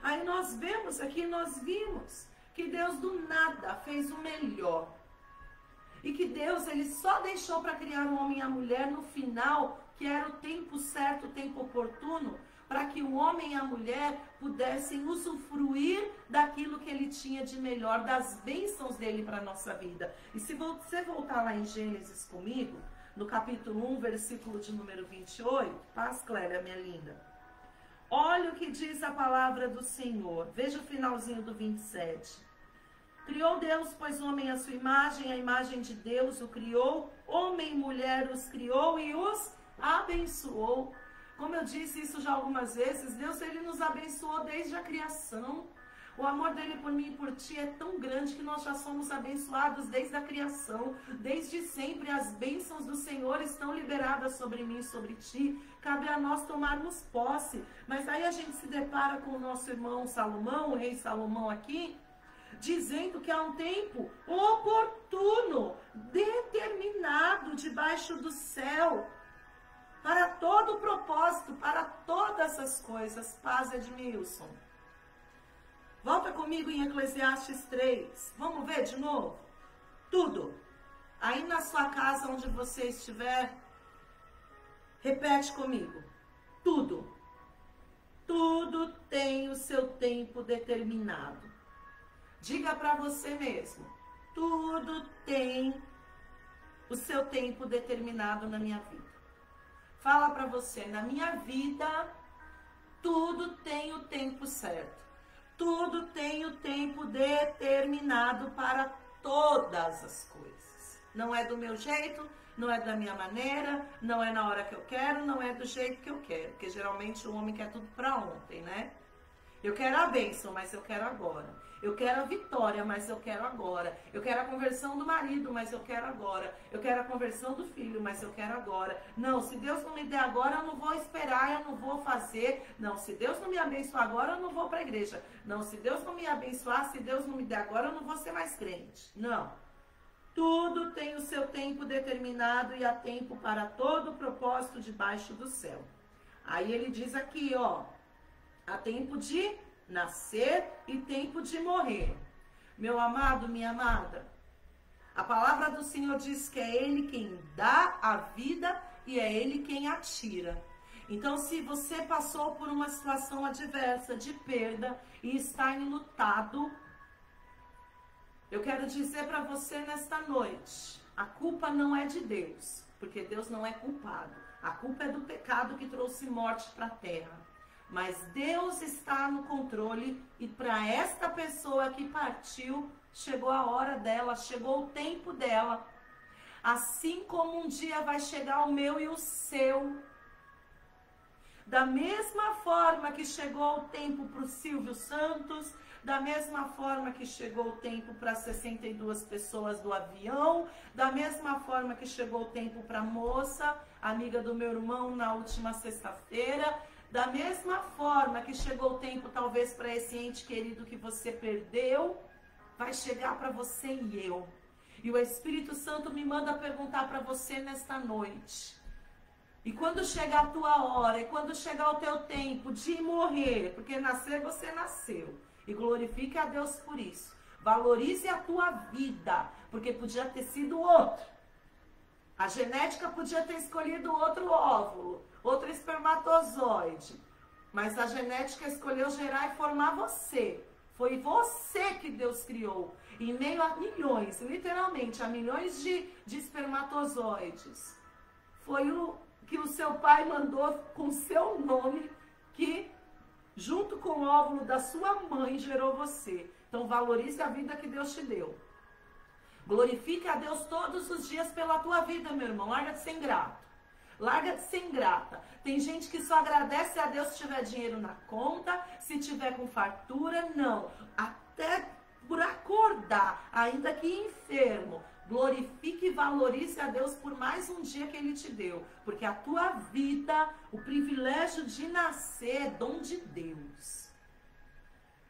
Aí nós vemos aqui, nós vimos que Deus do nada fez o melhor. E que Deus, Ele só deixou para criar o homem e a mulher no final, que era o tempo certo, o tempo oportuno, para que o homem e a mulher pudessem usufruir daquilo que Ele tinha de melhor, das bênçãos dEle para a nossa vida. E se você voltar lá em Gênesis comigo, no capítulo 1, versículo de número 28, paz, Clélia, minha linda. Olha o que diz a palavra do Senhor. Veja o finalzinho do 27. Criou Deus, pois, o homem à sua imagem, a imagem de Deus o criou, homem e mulher os criou e os abençoou. Como eu disse isso já algumas vezes, Deus, Ele nos abençoou desde a criação. O amor dele por mim e por ti é tão grande que nós já somos abençoados desde a criação. Desde sempre as bênçãos do Senhor estão liberadas sobre mim e sobre ti. Cabe a nós tomarmos posse. Mas aí a gente se depara com o nosso irmão Salomão, o rei Salomão aqui, dizendo que há um tempo oportuno, determinado debaixo do céu, para todo o propósito, para todas as coisas. Paz, Edmilson. Volta comigo em Eclesiastes 3. Vamos ver de novo? Tudo. Aí na sua casa, onde você estiver, repete comigo. Tudo. Tudo tem o seu tempo determinado. Diga para você mesmo, tudo tem o seu tempo determinado na minha vida. Fala para você, na minha vida, tudo tem o tempo certo. Tudo tem o tempo determinado para todas as coisas. Não é do meu jeito, não é da minha maneira, não é na hora que eu quero, não é do jeito que eu quero. Porque geralmente o homem quer tudo para ontem, né? Eu quero a bênção, mas eu quero agora. Eu quero a vitória, mas eu quero agora. Eu quero a conversão do marido, mas eu quero agora. Eu quero a conversão do filho, mas eu quero agora. Não, se Deus não me der agora, eu não vou esperar, eu não vou fazer. Não, se Deus não me abençoar agora, eu não vou para a igreja. Não, se Deus não me abençoar, se Deus não me der agora, eu não vou ser mais crente. Não. Tudo tem o seu tempo determinado e há tempo para todo o propósito debaixo do céu. Aí ele diz aqui, ó, há tempo de nascer e tempo de morrer. Meu amado, minha amada, a palavra do Senhor diz que é Ele quem dá a vida e é Ele quem a tira. Então, se você passou por uma situação adversa de perda e está enlutado, eu quero dizer para você nesta noite, a culpa não é de Deus, porque Deus não é culpado. A culpa é do pecado que trouxe morte para a terra. Mas Deus está no controle e para esta pessoa que partiu, chegou a hora dela, chegou o tempo dela. Assim como um dia vai chegar o meu e o seu. Da mesma forma que chegou o tempo para o Silvio Santos, da mesma forma que chegou o tempo para 62 pessoas do avião, da mesma forma que chegou o tempo para a moça, amiga do meu irmão na última sexta-feira, da mesma forma que chegou o tempo talvez para esse ente querido que você perdeu, vai chegar para você e eu. E o Espírito Santo me manda perguntar para você nesta noite. E quando chegar a tua hora, e quando chegar o teu tempo de morrer, porque nascer você nasceu, e glorifique a Deus por isso. Valorize a tua vida, porque podia ter sido outro. A genética podia ter escolhido outro óvulo, outro espermatozoide. Mas a genética escolheu gerar e formar você. Foi você que Deus criou. Em meio a milhões, literalmente, a milhões de espermatozoides. Foi o que o seu pai mandou com seu nome, que junto com o óvulo da sua mãe gerou você. Então valorize a vida que Deus te deu. Glorifique a Deus todos os dias pela tua vida, meu irmão. Larga de ser ingrato. Larga de ser ingrata. Tem gente que só agradece a Deus se tiver dinheiro na conta, se tiver com fartura. Não. Até por acordar, ainda que enfermo, glorifique e valorize a Deus por mais um dia que Ele te deu. Porque a tua vida, o privilégio de nascer é dom de Deus.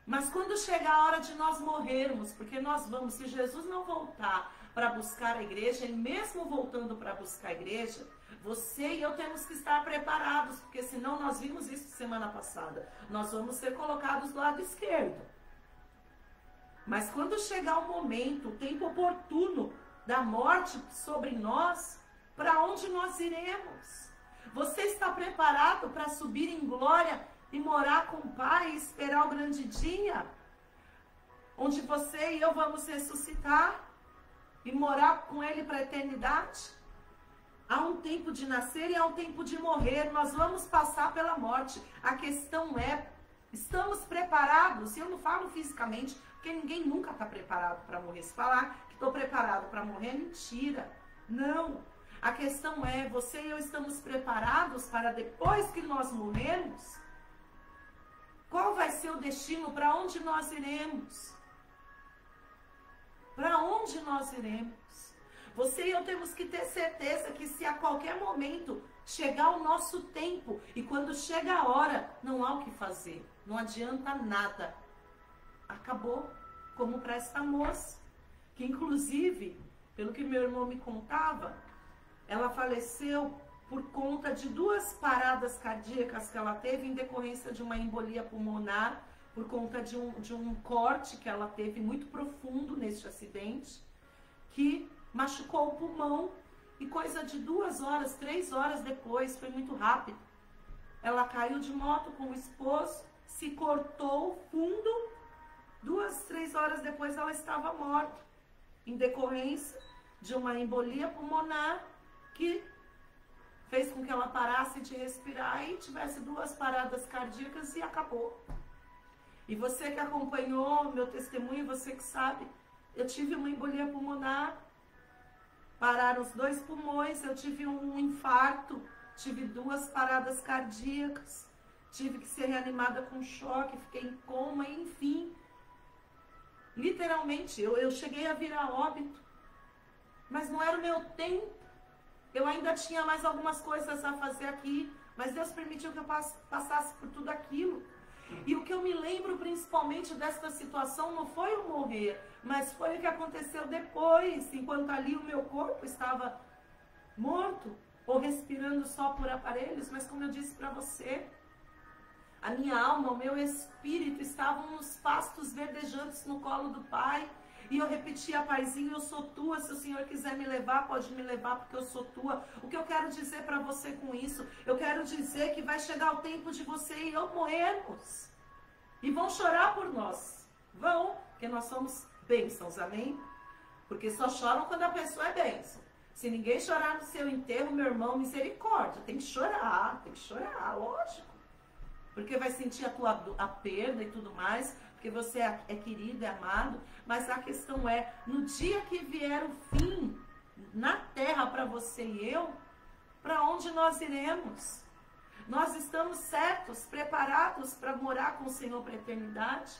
Mas quando chegar a hora de nós morrermos, porque nós vamos, se Jesus não voltar para buscar a igreja, e mesmo voltando para buscar a igreja, você e eu temos que estar preparados, porque senão nós vimos isso semana passada. Nós vamos ser colocados do lado esquerdo. Mas quando chegar o momento, o tempo oportuno da morte sobre nós, para onde nós iremos? Você está preparado para subir em glória e morar com o Pai e esperar o grande dia? Onde você e eu vamos ressuscitar e morar com Ele para a eternidade? Há um tempo de nascer e há um tempo de morrer. Nós vamos passar pela morte. A questão é, estamos preparados? Eu não falo fisicamente, porque ninguém nunca está preparado para morrer. Se falar que estou preparado para morrer, é mentira. Não. A questão é, você e eu estamos preparados para depois que nós morrermos? Qual vai ser o destino? Para onde nós iremos? Para onde nós iremos? Você e eu temos que ter certeza que se a qualquer momento chegar o nosso tempo, e quando chega a hora, não há o que fazer. Não adianta nada. Acabou. Como para esta moça, que inclusive, pelo que meu irmão me contava, ela faleceu por conta de 2 paradas cardíacas que ela teve em decorrência de uma embolia pulmonar, por conta de um corte que ela teve muito profundo neste acidente, que machucou o pulmão, e coisa de 2 horas, 3 horas depois, foi muito rápido, ela caiu de moto com o esposo, se cortou fundo, 2, 3 horas depois ela estava morta, em decorrência de uma embolia pulmonar que fez com que ela parasse de respirar e tivesse 2 paradas cardíacas e acabou. E você que acompanhou meu testemunho, você que sabe, eu tive uma embolia pulmonar, pararam os 2 pulmões, eu tive um infarto, tive 2 paradas cardíacas, tive que ser reanimada com choque, fiquei em coma, enfim. Literalmente, eu cheguei a vir a óbito, mas não era o meu tempo. Eu ainda tinha mais algumas coisas a fazer aqui, mas Deus permitiu que eu passasse por tudo aquilo. E o que eu me lembro principalmente desta situação não foi o morrer, mas foi o que aconteceu depois, enquanto ali o meu corpo estava morto, ou respirando só por aparelhos, mas como eu disse para você, a minha alma, o meu espírito estavam nos pastos verdejantes no colo do Pai. E eu repetia, Paizinho, eu sou tua, se o Senhor quiser me levar, pode me levar porque eu sou tua. O que eu quero dizer para você com isso? Eu quero dizer que vai chegar o tempo de você e eu morrermos. E vão chorar por nós. Vão, porque nós somos bênçãos, amém? Porque só choram quando a pessoa é bênção. Se ninguém chorar no seu enterro, meu irmão, misericórdia. Tem que chorar, lógico. Porque vai sentir a perda e tudo mais, porque você é querido, é amado, mas a questão é, no dia que vier o fim na terra para você e eu, para onde nós iremos? Nós estamos certos, preparados para morar com o Senhor para a eternidade?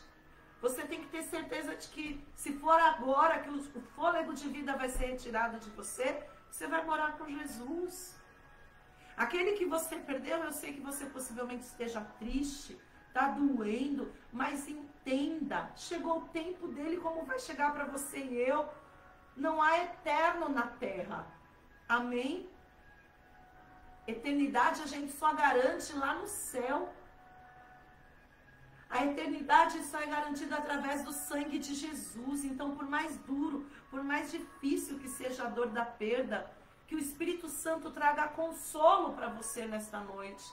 Você tem que ter certeza de que, se for agora que o fôlego de vida vai ser retirado de você, você vai morar com Jesus. Aquele que você perdeu, eu sei que você possivelmente esteja triste, está doendo, mas entenda, chegou o tempo dele como vai chegar para você e eu. Não há eterno na terra. Amém? Eternidade a gente só garante lá no céu. A eternidade só é garantida através do sangue de Jesus. Então, por mais duro, por mais difícil que seja a dor da perda, que o Espírito Santo traga consolo para você nesta noite.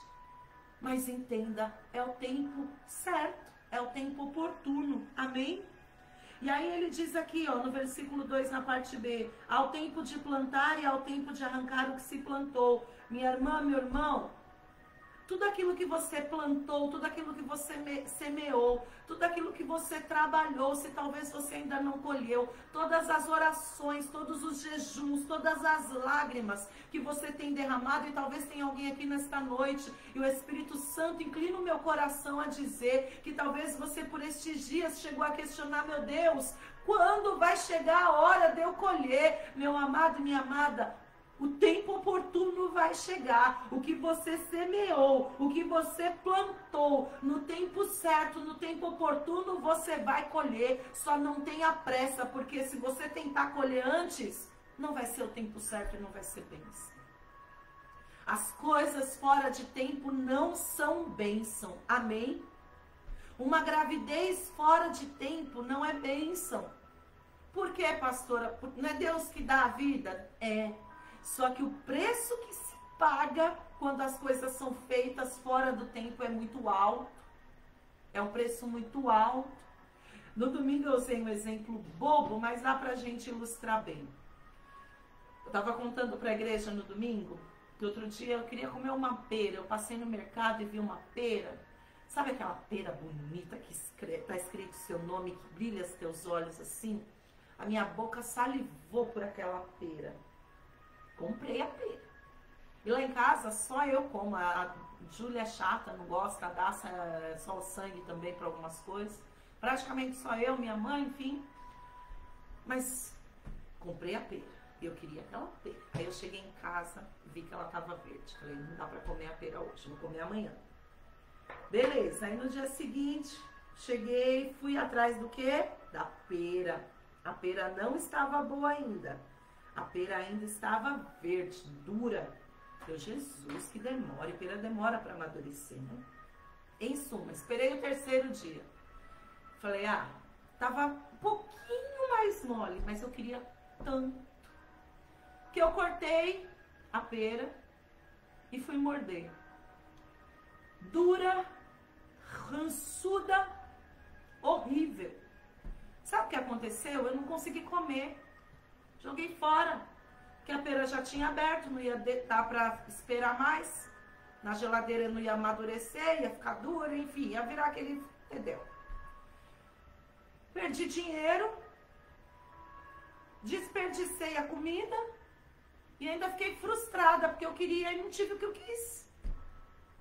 Mas entenda, é o tempo certo, é o tempo oportuno. Amém? E aí ele diz aqui, ó, no versículo 2, na parte B, ao tempo de plantar e ao tempo de arrancar o que se plantou. Minha irmã, meu irmão, tudo aquilo que você plantou, tudo aquilo que você semeou, tudo aquilo que você trabalhou, se talvez você ainda não colheu, todas as orações, todos os jejuns, todas as lágrimas que você tem derramado, e talvez tenha alguém aqui nesta noite, e o Espírito Santo inclina o meu coração a dizer que talvez você por estes dias chegou a questionar, meu Deus, quando vai chegar a hora de eu colher? Meu amado e minha amada, o tempo oportuno vai chegar. O que você semeou, o que você plantou, no tempo certo, no tempo oportuno, você vai colher. Só não tenha pressa, porque se você tentar colher antes, não vai ser o tempo certo e não vai ser bênção. As coisas fora de tempo não são bênção. Amém? Uma gravidez fora de tempo não é bênção. Por quê, pastora? Não é Deus que dá a vida? É. Só que o preço que se paga quando as coisas são feitas fora do tempo é muito alto. É um preço muito alto. No domingo eu usei um exemplo bobo, mas dá pra gente ilustrar bem. Eu estava contando para a igreja no domingo que outro dia eu queria comer uma pera. Eu passei no mercado e vi uma pera. Sabe aquela pera bonita que está escrito seu nome, que brilha os teus olhos assim? A minha boca salivou por aquela pera. Comprei a pera. E lá em casa só eu como. A Júlia é chata, não gosta. A Daça é só o sangue também para algumas coisas. Praticamente só eu, minha mãe, enfim. Mas comprei a pera. Eu queria aquela pera. Aí eu cheguei em casa, vi que ela estava verde. Falei, não dá para comer a pera hoje, vou comer amanhã. Beleza. Aí no dia seguinte, cheguei, fui atrás do quê? Da pera. A pera não estava boa ainda. A pera ainda estava verde, dura. Meu Jesus, que demora. E pera demora para amadurecer, né? Em suma, esperei o terceiro dia. Falei, tava um pouquinho mais mole, mas eu queria tanto que eu cortei a pera e fui morder. dura, rançuda, horrível. Sabe o que aconteceu? Eu não consegui comer. Joguei fora. Porque a pera já tinha aberto, não ia dar para esperar mais. Na geladeira não ia amadurecer, ia ficar dura, enfim, ia virar aquele, entendeu? Perdi dinheiro, desperdicei a comida e ainda fiquei frustrada, porque eu queria e não tive o que eu quis.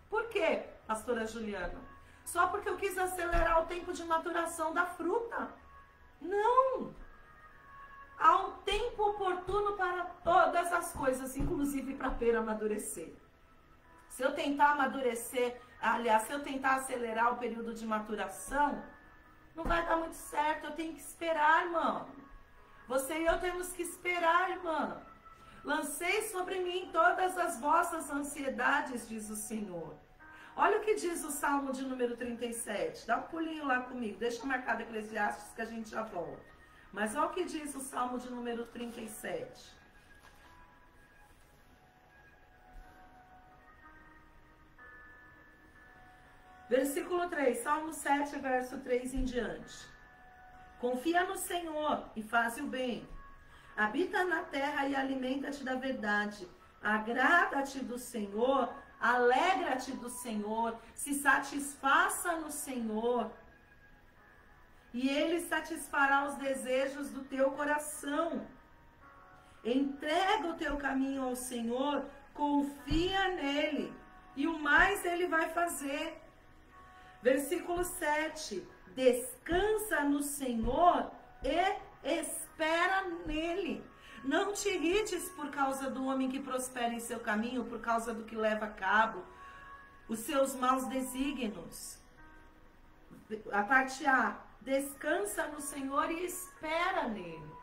Por quê, pastora Juliana? Só porque eu quis acelerar o tempo de maturação da fruta. Não! Há um tempo oportuno para todas as coisas, inclusive para a pera amadurecer. Se eu tentar amadurecer, aliás, se eu tentar acelerar o período de maturação, não vai dar muito certo. Eu tenho que esperar, irmão. Você e eu temos que esperar, irmã. Lancei sobre mim todas as vossas ansiedades, diz o Senhor. Olha o que diz o Salmo de número 37. Dá um pulinho lá comigo. Deixa marcado Eclesiastes que a gente já volta. Mas olha o que diz o Salmo de número 37. Versículo 3, Salmo 7, verso 3 em diante. Confia no Senhor e faz o bem. Habita na terra e alimenta-te da verdade. Agrada-te do Senhor, alegra-te do Senhor, se satisfaça no Senhor. E Ele satisfará os desejos do teu coração. Entrega o teu caminho ao Senhor, confia nele, e o mais Ele vai fazer. Versículo 7, descansa no Senhor e espera nele. Não te irrites por causa do homem que prospera em seu caminho, por causa do que leva a cabo os seus maus desígnios. A parte A, descansa no Senhor e espera nele.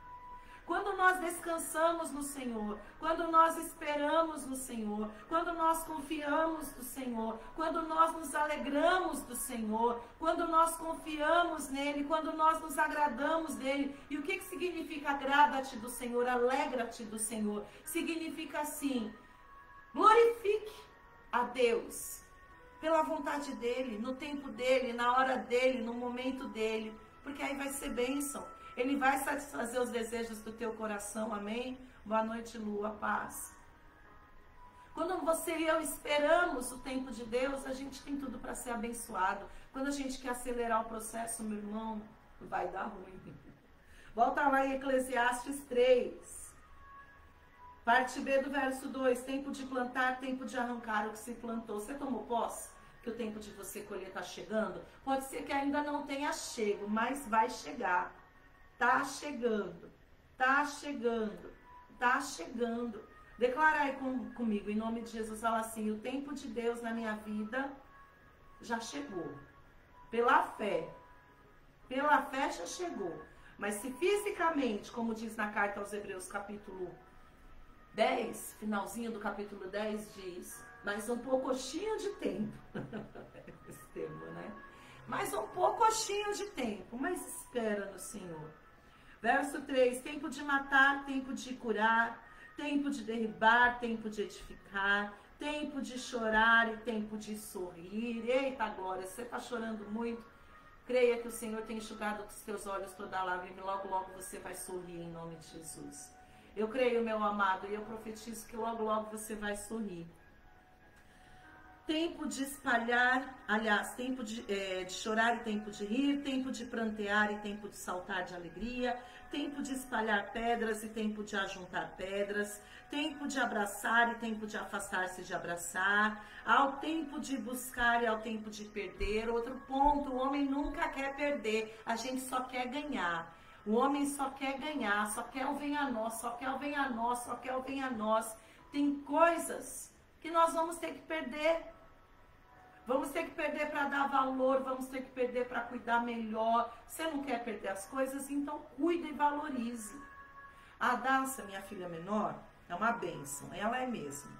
Quando nós descansamos no Senhor, quando nós esperamos no Senhor, quando nós confiamos no Senhor, quando nós nos alegramos do Senhor, quando nós confiamos nele, quando nós nos agradamos dele. E o que significa agrada-te do Senhor, alegra-te do Senhor? Significa assim, glorifique a Deus pela vontade dele, no tempo dele, na hora dele, no momento dele, porque aí vai ser bênção. Ele vai satisfazer os desejos do teu coração, amém? Boa noite, Lua, paz. Quando você e eu esperamos o tempo de Deus, a gente tem tudo para ser abençoado. Quando a gente quer acelerar o processo, meu irmão, vai dar ruim. Volta lá em Eclesiastes 3. Parte B do verso 2. Tempo de plantar, tempo de arrancar o que se plantou. Você tomou posse? Que o tempo de você colher está chegando? Pode ser que ainda não tenha chego, mas vai chegar. Tá chegando, tá chegando, tá chegando. Declara aí comigo, em nome de Jesus, fala assim, o tempo de Deus na minha vida já chegou. Pela fé já chegou. Mas se fisicamente, como diz na carta aos Hebreus, capítulo 10, finalzinho do capítulo 10, diz, mais um pouquinho de tempo. Esse termo, né? Mais um pouquinho de tempo, mas espera no Senhor. Verso 3, tempo de matar, tempo de curar, tempo de derribar, tempo de edificar, tempo de chorar e tempo de sorrir. Eita glória, você está chorando muito? Creia que o Senhor tem enxugado dos teus olhos toda a lágrima e logo, logo você vai sorrir em nome de Jesus. Eu creio, meu amado, e eu profetizo que logo, logo você vai sorrir. Tempo de espalhar, aliás, tempo de chorar e tempo de rir, tempo de prantear e tempo de saltar de alegria, tempo de espalhar pedras e tempo de ajuntar pedras, tempo de abraçar e tempo de afastar-se de abraçar, ao tempo de buscar e ao tempo de perder. Outro ponto, o homem nunca quer perder, a gente só quer ganhar. O homem só quer ganhar, só quer o venha a nós, só quer o venha a nós, só quer o venha a nós. Tem coisas que nós vamos ter que perder. Vamos ter que perder para dar valor, vamos ter que perder para cuidar melhor. Você não quer perder as coisas? Então cuida e valorize. A Daça, minha filha menor, é uma bênção, ela é mesmo.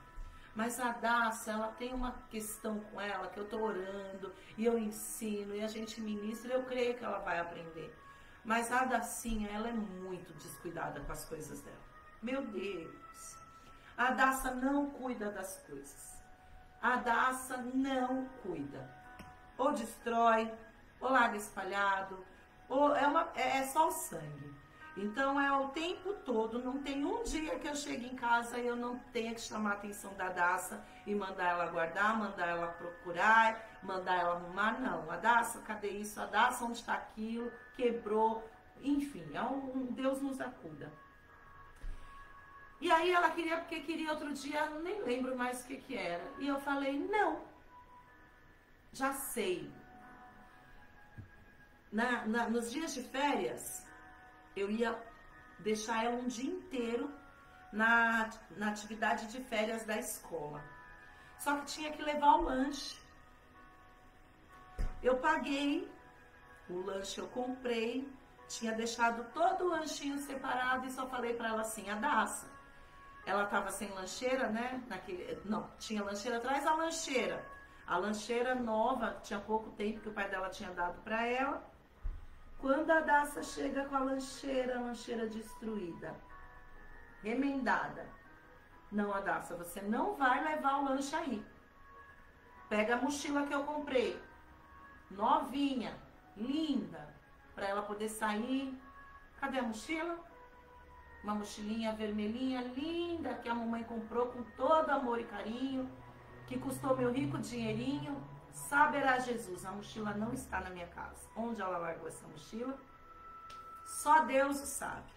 Mas a Daça, ela tem uma questão com ela que eu estou orando e eu ensino e a gente ministra, eu creio que ela vai aprender. Mas a Dacinha, ela é muito descuidada com as coisas dela. Meu Deus! A Daça não cuida das coisas. a Daça não cuida. Ou destrói, ou larga espalhado, ou é só o sangue. Então é o tempo todo, não tem um dia que eu chegue em casa e eu não tenha que chamar a atenção da Daça e mandar ela guardar, mandar ela procurar, mandar ela arrumar. Não, a Daça, cadê isso? A Daça, onde está aquilo? Quebrou, enfim, Deus nos acuda. E aí ela queria, porque queria outro dia, eu nem lembro mais o que era. E eu falei, não, já sei. Nos dias de férias, eu ia deixar ela um dia inteiro na atividade de férias da escola. Só que tinha que levar o lanche. Eu paguei, o lanche eu comprei, tinha deixado todo o lanchinho separado e só falei para ela assim, a Daça. Ela estava sem lancheira, né? Não, tinha lancheira atrás da lancheira. A lancheira nova, tinha pouco tempo que o pai dela tinha dado para ela. Quando a Daça chega com a lancheira destruída, remendada. Não, a Daça, você não vai levar o lanche aí. Pega a mochila que eu comprei, novinha, linda, para ela poder sair. Cadê a mochila? Uma mochilinha vermelhinha, linda, que a mamãe comprou com todo amor e carinho, que custou meu rico dinheirinho. Saberá Jesus, a mochila não está na minha casa. Onde ela largou essa mochila? Só Deus o sabe.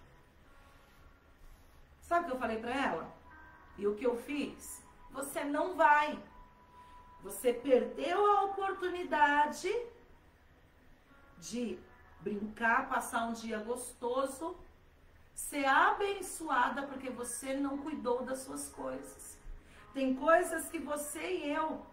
Sabe o que eu falei para ela? E o que eu fiz? Você não vai. Você perdeu a oportunidade de brincar, passar um dia gostoso, ser abençoada porque você não cuidou das suas coisas. Tem coisas que você e eu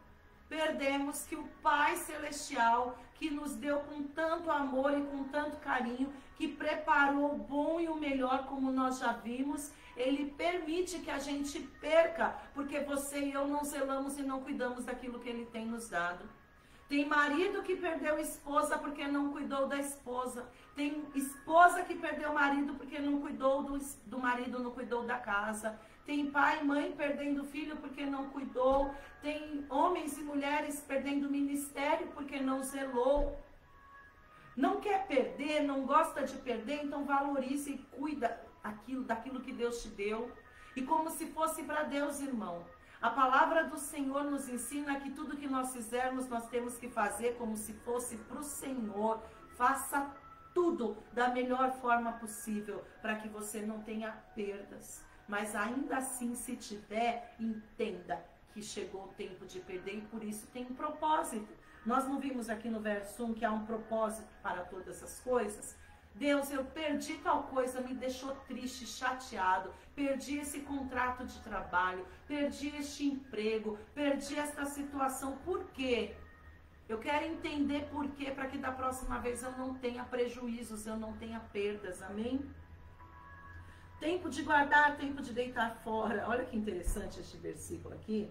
perdemos, que o Pai Celestial, que nos deu com tanto amor e com tanto carinho, que preparou o bom e o melhor, como nós já vimos, Ele permite que a gente perca, porque você e eu não zelamos e não cuidamos daquilo que Ele tem nos dado. Tem marido que perdeu esposa porque não cuidou da esposa. Tem esposa que perdeu marido porque não cuidou do marido, não cuidou da casa. Tem pai e mãe perdendo filho porque não cuidou. Tem homens e mulheres perdendo ministério porque não zelou. Não quer perder, não gosta de perder, então valorize e cuida daquilo que Deus te deu. E como se fosse para Deus, irmão. A palavra do Senhor nos ensina que tudo que nós fizermos, nós temos que fazer como se fosse para o Senhor. Faça tudo da melhor forma possível, para que você não tenha perdas. Mas ainda assim, se tiver, entenda que chegou o tempo de perder e por isso tem um propósito. Nós não vimos aqui no verso 1 que há um propósito para todas as coisas? Deus, eu perdi tal coisa, me deixou triste, chateado, perdi esse contrato de trabalho, perdi este emprego, perdi esta situação. Por quê? Eu quero entender por quê, para que da próxima vez eu não tenha prejuízos, eu não tenha perdas, amém? Tempo de guardar, tempo de deitar fora. Olha que interessante este versículo aqui.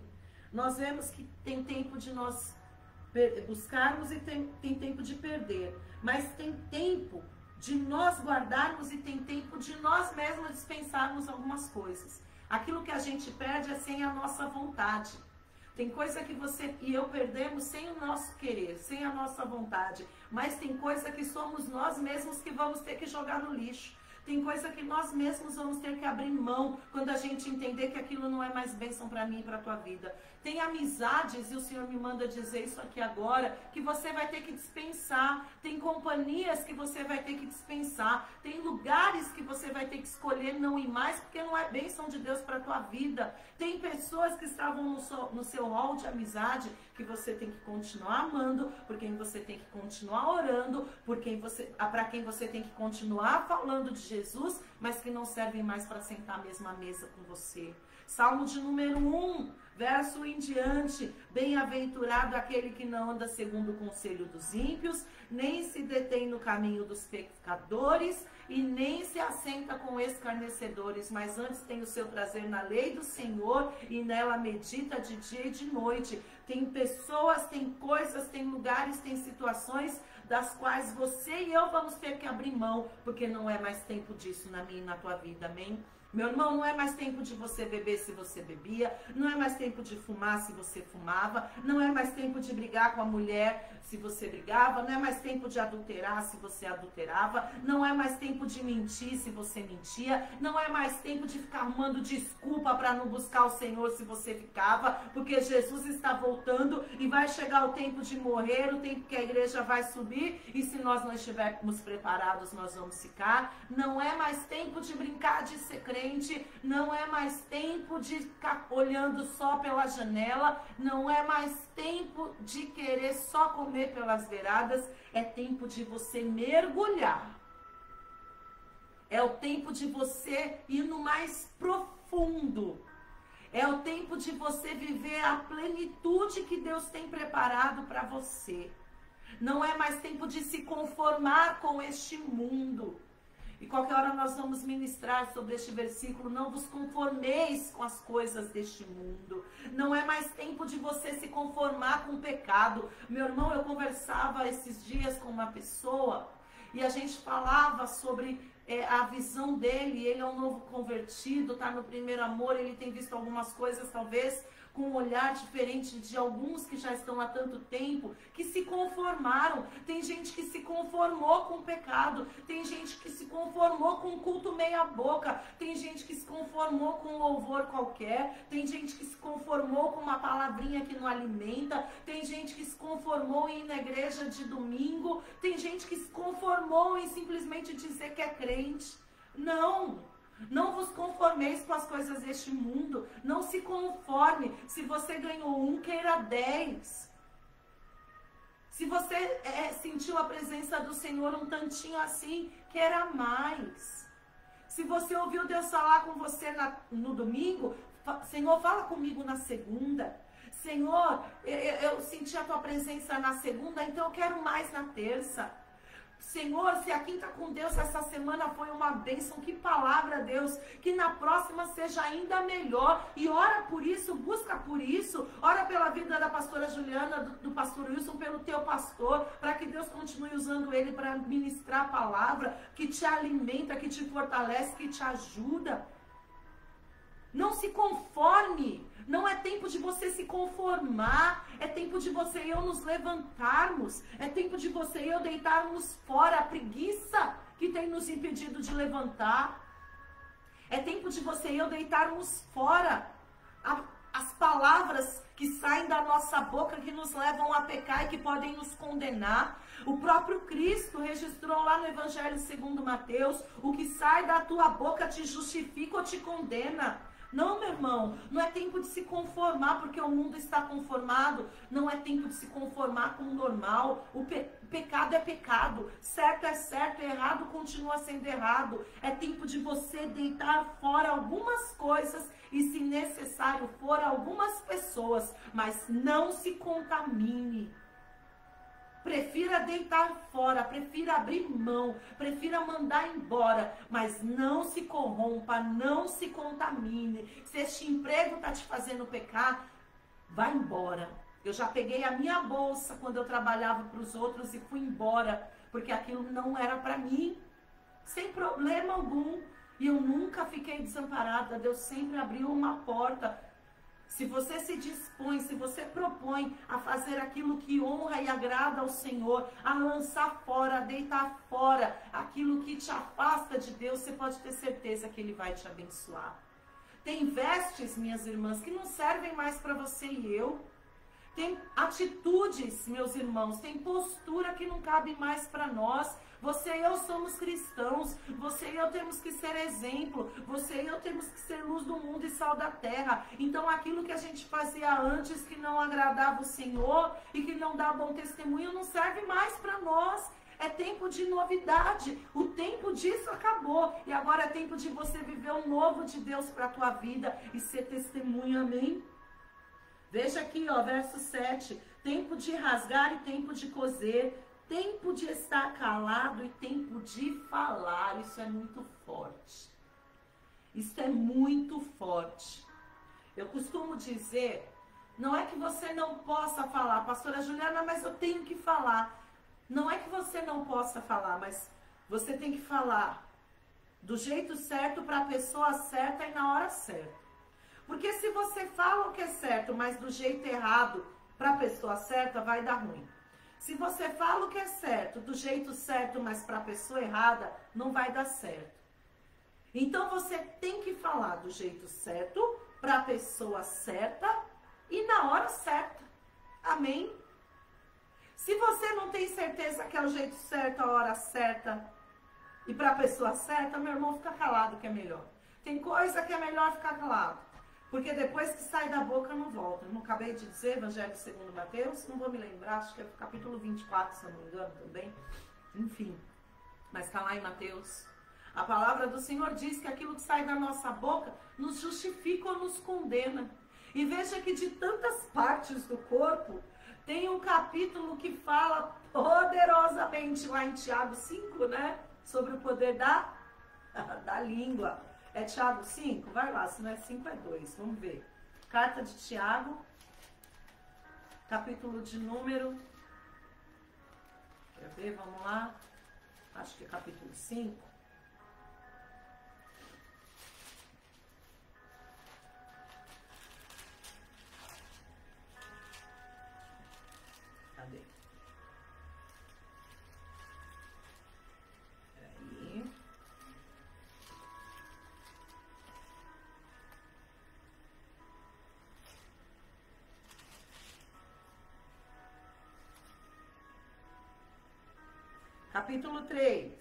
Nós vemos que tem tempo de nós buscarmos e tem tempo de perder, mas tem tempo de nós guardarmos e tem tempo de nós mesmos dispensarmos algumas coisas. Aquilo que a gente perde é sem a nossa vontade. Tem coisa que você e eu perdemos sem o nosso querer, sem a nossa vontade. Mas tem coisa que somos nós mesmos que vamos ter que jogar no lixo. Tem coisa que nós mesmos vamos ter que abrir mão quando a gente entender que aquilo não é mais bênção para mim e para a tua vida. Tem amizades, e o Senhor me manda dizer isso aqui agora, que você vai ter que dispensar. Tem companhias que você vai ter que dispensar. Tem lugares que você vai ter que escolher não ir mais, porque não é bênção de Deus para a tua vida. Tem pessoas que estavam no seu hall de amizade que você tem que continuar amando, por quem você tem que continuar orando, para quem você tem que continuar falando de Jesus, mas que não servem mais para sentar à mesma mesa com você. Salmo de número 1, verso em diante. Bem-aventurado aquele que não anda segundo o conselho dos ímpios, nem se detém no caminho dos pecadores, e nem se assenta com escarnecedores, mas antes tem o seu prazer na lei do Senhor, e nela medita de dia e de noite. Tem pessoas, tem coisas, tem lugares, tem situações das quais você e eu vamos ter que abrir mão, porque não é mais tempo disso na minha e na tua vida, amém? Meu irmão, não é mais tempo de você beber se você bebia, não é mais tempo de fumar se você fumava, não é mais tempo de brigar com a mulher se você brigava, não é mais tempo de adulterar se você adulterava, não é mais tempo de mentir se você mentia, não é mais tempo de ficar arrumando desculpa para não buscar o Senhor se você ficava, porque Jesus está voltando e vai chegar o tempo de morrer, o tempo que a igreja vai subir, e se nós não estivermos preparados, nós vamos ficar. Não é mais tempo de brincar de ser crente, não é mais tempo de ficar olhando só pela janela, não é mais tempo de querer só comer pelas beiradas, é tempo de você mergulhar. É o tempo de você ir no mais profundo. É o tempo de você viver a plenitude que Deus tem preparado para você. Não é mais tempo de se conformar com este mundo. E qualquer hora nós vamos ministrar sobre este versículo. Não vos conformeis com as coisas deste mundo. Não é mais tempo de você se conformar com o pecado. Meu irmão, eu conversava esses dias com uma pessoa e a gente falava sobre a visão dele. Ele é um novo convertido, está no primeiro amor, ele tem visto algumas coisas talvez com um olhar diferente de alguns que já estão há tanto tempo, que se conformaram. Tem gente que se conformou com o pecado, tem gente que se conformou com um culto meia boca, tem gente que se conformou com um louvor qualquer, tem gente que se conformou com uma palavrinha que não alimenta, tem gente que se conformou em ir na igreja de domingo, tem gente que se conformou em simplesmente dizer que é crente. Não vos conformeis com as coisas deste mundo. Não se conforme. Se você ganhou 1, queira 10. Se você sentiu a presença do Senhor um tantinho assim, queira mais. Se você ouviu Deus falar com você no domingo, Senhor, fala comigo na segunda. Senhor, eu senti a tua presença na segunda, então eu quero mais na terça. Senhor, se a quinta com Deus essa semana foi uma bênção, que palavra, Deus, que na próxima seja ainda melhor. E ora por isso, busca por isso, ora pela vida da pastora Juliana, do pastor Wilson, pelo teu pastor, para que Deus continue usando ele para ministrar a palavra, que te alimenta, que te fortalece, que te ajuda. Não se conforme. Não é tempo de você se conformar, é tempo de você e eu nos levantarmos, é tempo de você e eu deitarmos fora a preguiça que tem nos impedido de levantar, é tempo de você e eu deitarmos fora as palavras que saem da nossa boca, que nos levam a pecar e que podem nos condenar. O próprio Cristo registrou lá no Evangelho segundo Mateus: o que sai da tua boca te justifica ou te condena. Não, meu irmão, não é tempo de se conformar porque o mundo está conformado. Não é tempo de se conformar com o normal. O pecado é pecado, certo é certo, errado continua sendo errado. É tempo de você deitar fora algumas coisas e, se necessário for, algumas pessoas, mas não se contamine. Prefira deitar fora, prefira abrir mão, prefira mandar embora, mas não se corrompa, não se contamine. Se este emprego está te fazendo pecar, vai embora. Eu já peguei a minha bolsa quando eu trabalhava para os outros e fui embora, porque aquilo não era para mim, sem problema algum. E eu nunca fiquei desamparada, Deus sempre abriu uma porta. Se você se dispõe, se você propõe a fazer aquilo que honra e agrada ao Senhor, a lançar fora, a deitar fora aquilo que te afasta de Deus, você pode ter certeza que Ele vai te abençoar. Tem vestes, minhas irmãs, que não servem mais para você e eu. Tem atitudes, meus irmãos, tem postura que não cabe mais para nós. Você e eu somos cristãos, você e eu temos que ser exemplo, você e eu temos que ser luz do mundo e sal da terra. Então aquilo que a gente fazia antes que não agradava o Senhor e que não dá bom testemunho não serve mais para nós. É tempo de novidade, o tempo disso acabou e agora é tempo de você viver o novo de Deus para a tua vida e ser testemunho, amém? Veja aqui, ó, verso 7, tempo de rasgar e tempo de coser, tempo de estar calado e tempo de falar. Isso é muito forte. Isso é muito forte. Eu costumo dizer, não é que você não possa falar, pastora Juliana, mas eu tenho que falar. Não é que você não possa falar, mas você tem que falar do jeito certo, para a pessoa certa e na hora certa. Porque se você fala o que é certo, mas do jeito errado, para a pessoa certa, vai dar ruim. Se você fala o que é certo, do jeito certo, mas para a pessoa errada, não vai dar certo. Então você tem que falar do jeito certo, para a pessoa certa e na hora certa. Amém? Se você não tem certeza que é o jeito certo, a hora certa e para a pessoa certa, meu irmão, fica calado que é melhor. Tem coisa que é melhor ficar calado. Porque depois que sai da boca não volta. Eu não acabei de dizer, Evangelho segundo Mateus, não vou me lembrar, acho que é o capítulo 24, se eu não me engano também. Enfim, mas está lá em Mateus. A palavra do Senhor diz que aquilo que sai da nossa boca nos justifica ou nos condena. E veja que de tantas partes do corpo, tem um capítulo que fala poderosamente lá em Tiago 5, né? Sobre o poder da língua. É Tiago 5? Vai lá, se não é 5 é 2, vamos ver. Carta de Tiago, capítulo de número, quer ver, vamos lá, acho que é capítulo 5. Cadê? Peraí. Capítulo 3,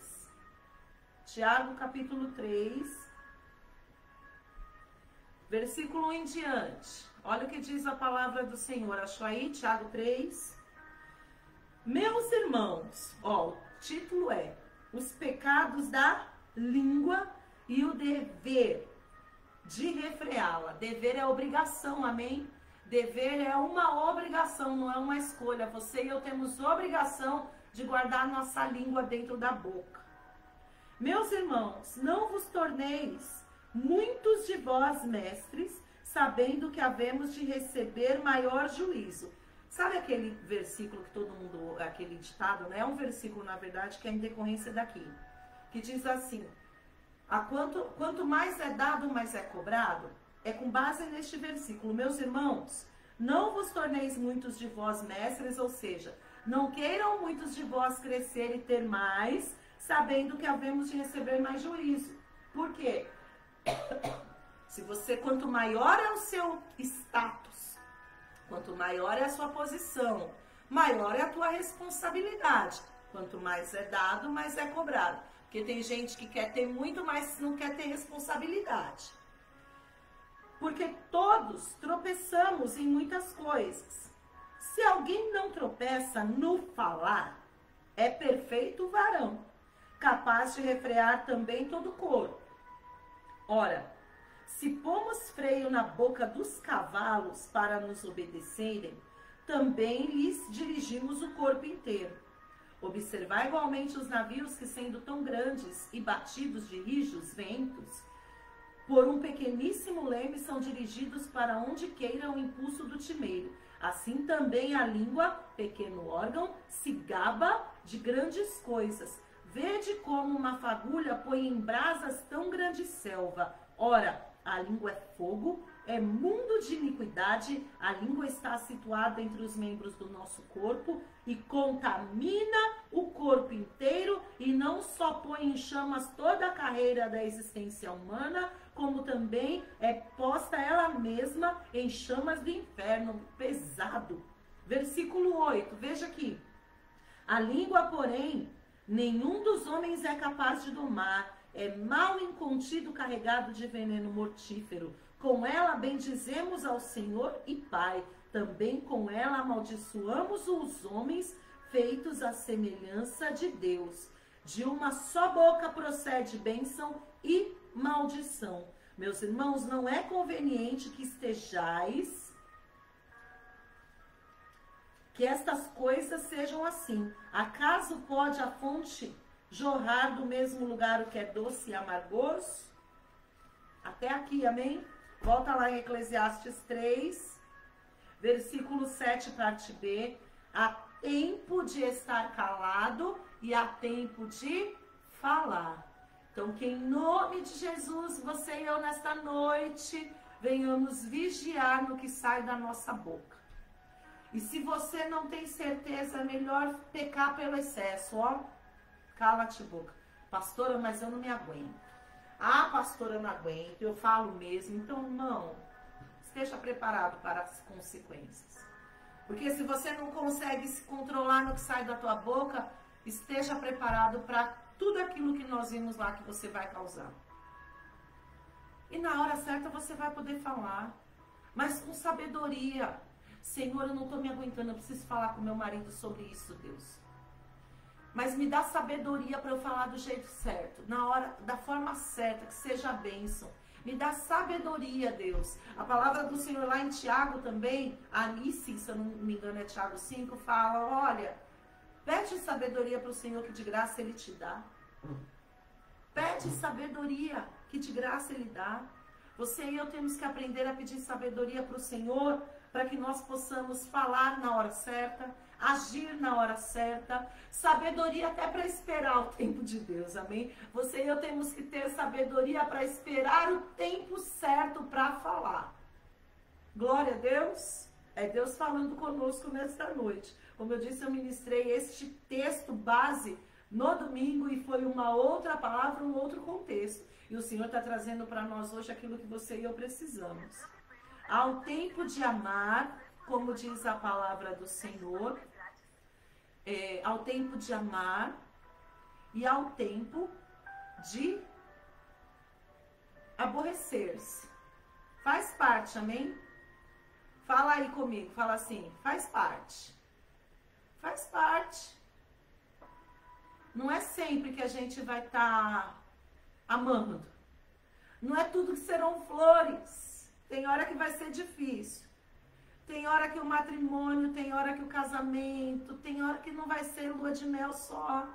Tiago capítulo 3, versículo 1 em diante. Olha o que diz a palavra do Senhor. Achou aí? Tiago 3. Meus irmãos, ó, o título é Os pecados da língua e o dever de refreá-la. Dever é obrigação, amém? Dever é uma obrigação, não é uma escolha. Você e eu temos obrigação de guardar nossa língua dentro da boca. Meus irmãos, não vos torneis muitos de vós mestres, sabendo que havemos de receber maior juízo. Sabe aquele versículo que todo mundo, aquele ditado, né? É um versículo, na verdade, que é em decorrência daqui, que diz assim, quanto mais é dado, mais é cobrado. É com base neste versículo. Meus irmãos, não vos torneis muitos de vós mestres, ou seja, não queiram muitos de vós crescer e ter mais, sabendo que havemos de receber mais juízo. Por quê? Quanto maior é o seu status, quanto maior é a sua posição, maior é a tua responsabilidade. Quanto mais é dado, mais é cobrado. Porque tem gente que quer ter muito, mas não quer ter responsabilidade. Porque todos tropeçamos em muitas coisas. Se alguém não tropeça no falar, é perfeito varão, capaz de refrear também todo o corpo. Ora, se pomos freio na boca dos cavalos para nos obedecerem, também lhes dirigimos o corpo inteiro. Observai igualmente os navios que, sendo tão grandes e batidos de rijos ventos, por um pequeníssimo leme são dirigidos para onde queira o impulso do timeiro. Assim também a língua, pequeno órgão, se gaba de grandes coisas. Vede como uma fagulha põe em brasas tão grande selva. Ora, a língua é fogo, é mundo de iniquidade. A língua está situada entre os membros do nosso corpo e contamina o corpo inteiro, e não só põe em chamas toda a carreira da existência humana, como também é posta ela mesma em chamas do inferno. Pesado. Versículo 8, veja aqui. A língua, porém, nenhum dos homens é capaz de domar. É mal incontido, carregado de veneno mortífero. Com ela bendizemos ao Senhor e Pai. Também com ela amaldiçoamos os homens feitos à semelhança de Deus. De uma só boca procede bênção e maldição. Meus irmãos, não é conveniente que estejais, que estas coisas sejam assim. Acaso pode a fonte jorrar do mesmo lugar o que é doce e amargoso? Até aqui, amém? Volta lá em Eclesiastes 3, versículo 7, parte B. Há tempo de estar calado e há tempo de falar. Então, que em nome de Jesus, você e eu nesta noite, venhamos vigiar no que sai da nossa boca. E se você não tem certeza, é melhor pecar pelo excesso, ó. Cala-te boca. Pastora, mas eu não me aguento. Ah, pastora, eu não aguento, eu falo mesmo. Então, não. Esteja preparado para as consequências. Porque se você não consegue se controlar no que sai da tua boca, esteja preparado para tudo aquilo que nós vimos lá que você vai causar. E na hora certa você vai poder falar, mas com sabedoria. Senhor, eu não estou me aguentando, eu preciso falar com meu marido sobre isso, Deus. Mas me dá sabedoria para eu falar do jeito certo, na hora, da forma certa, que seja a bênção. Me dá sabedoria, Deus. A palavra do Senhor lá em Tiago também, Anice, se eu não me engano é Tiago 5, fala, olha, pede sabedoria para o Senhor que de graça Ele te dá. Pede sabedoria que de graça Ele dá. Você e eu temos que aprender a pedir sabedoria para o Senhor, para que nós possamos falar na hora certa, agir na hora certa, sabedoria até para esperar o tempo de Deus, amém? Você e eu temos que ter sabedoria para esperar o tempo certo para falar. Glória a Deus, é Deus falando conosco nesta noite. Como eu disse, eu ministrei este texto base no domingo e foi uma outra palavra, um outro contexto. E o Senhor está trazendo para nós hoje aquilo que você e eu precisamos. Há um tempo de amar, como diz a palavra do Senhor, ao tempo de amar e ao tempo de aborrecer-se. Faz parte, amém? Fala aí comigo, fala assim, faz parte. Faz parte. Não é sempre que a gente vai estar amando. Não é tudo que serão flores. Tem hora que vai ser difícil. Tem hora que o matrimônio, tem hora que o casamento, tem hora que não vai ser lua de mel só.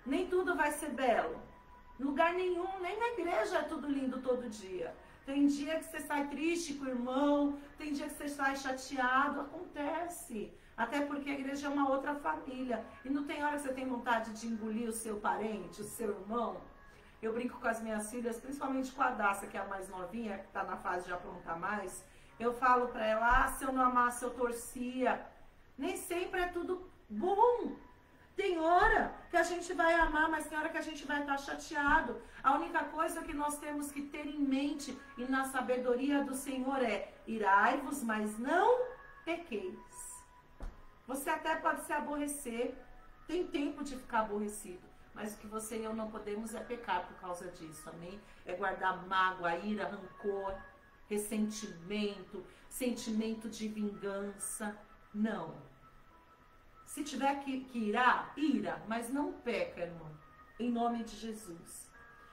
Nem tudo vai ser belo. Lugar nenhum, nem na igreja é tudo lindo todo dia. Tem dia que você sai triste com o irmão, tem dia que você sai chateado, acontece. Até porque a igreja é uma outra família. E não tem hora que você tem vontade de engolir o seu parente, o seu irmão. Eu brinco com as minhas filhas, principalmente com a Daça, que é a mais novinha, que está na fase de aprontar mais. Eu falo para ela, se eu não amasse, eu torcia. Nem sempre é tudo bom. Tem hora que a gente vai amar, mas tem hora que a gente vai estar chateado. A única coisa que nós temos que ter em mente e na sabedoria do Senhor é: irai-vos, mas não pequeis. Você até pode se aborrecer, tem tempo de ficar aborrecido. Mas o que você e eu não podemos é pecar por causa disso, amém? É guardar mágoa, ira, rancor, ressentimento, sentimento de vingança. Não. Se tiver que irar, ira, mas não peca, irmão. Em nome de Jesus.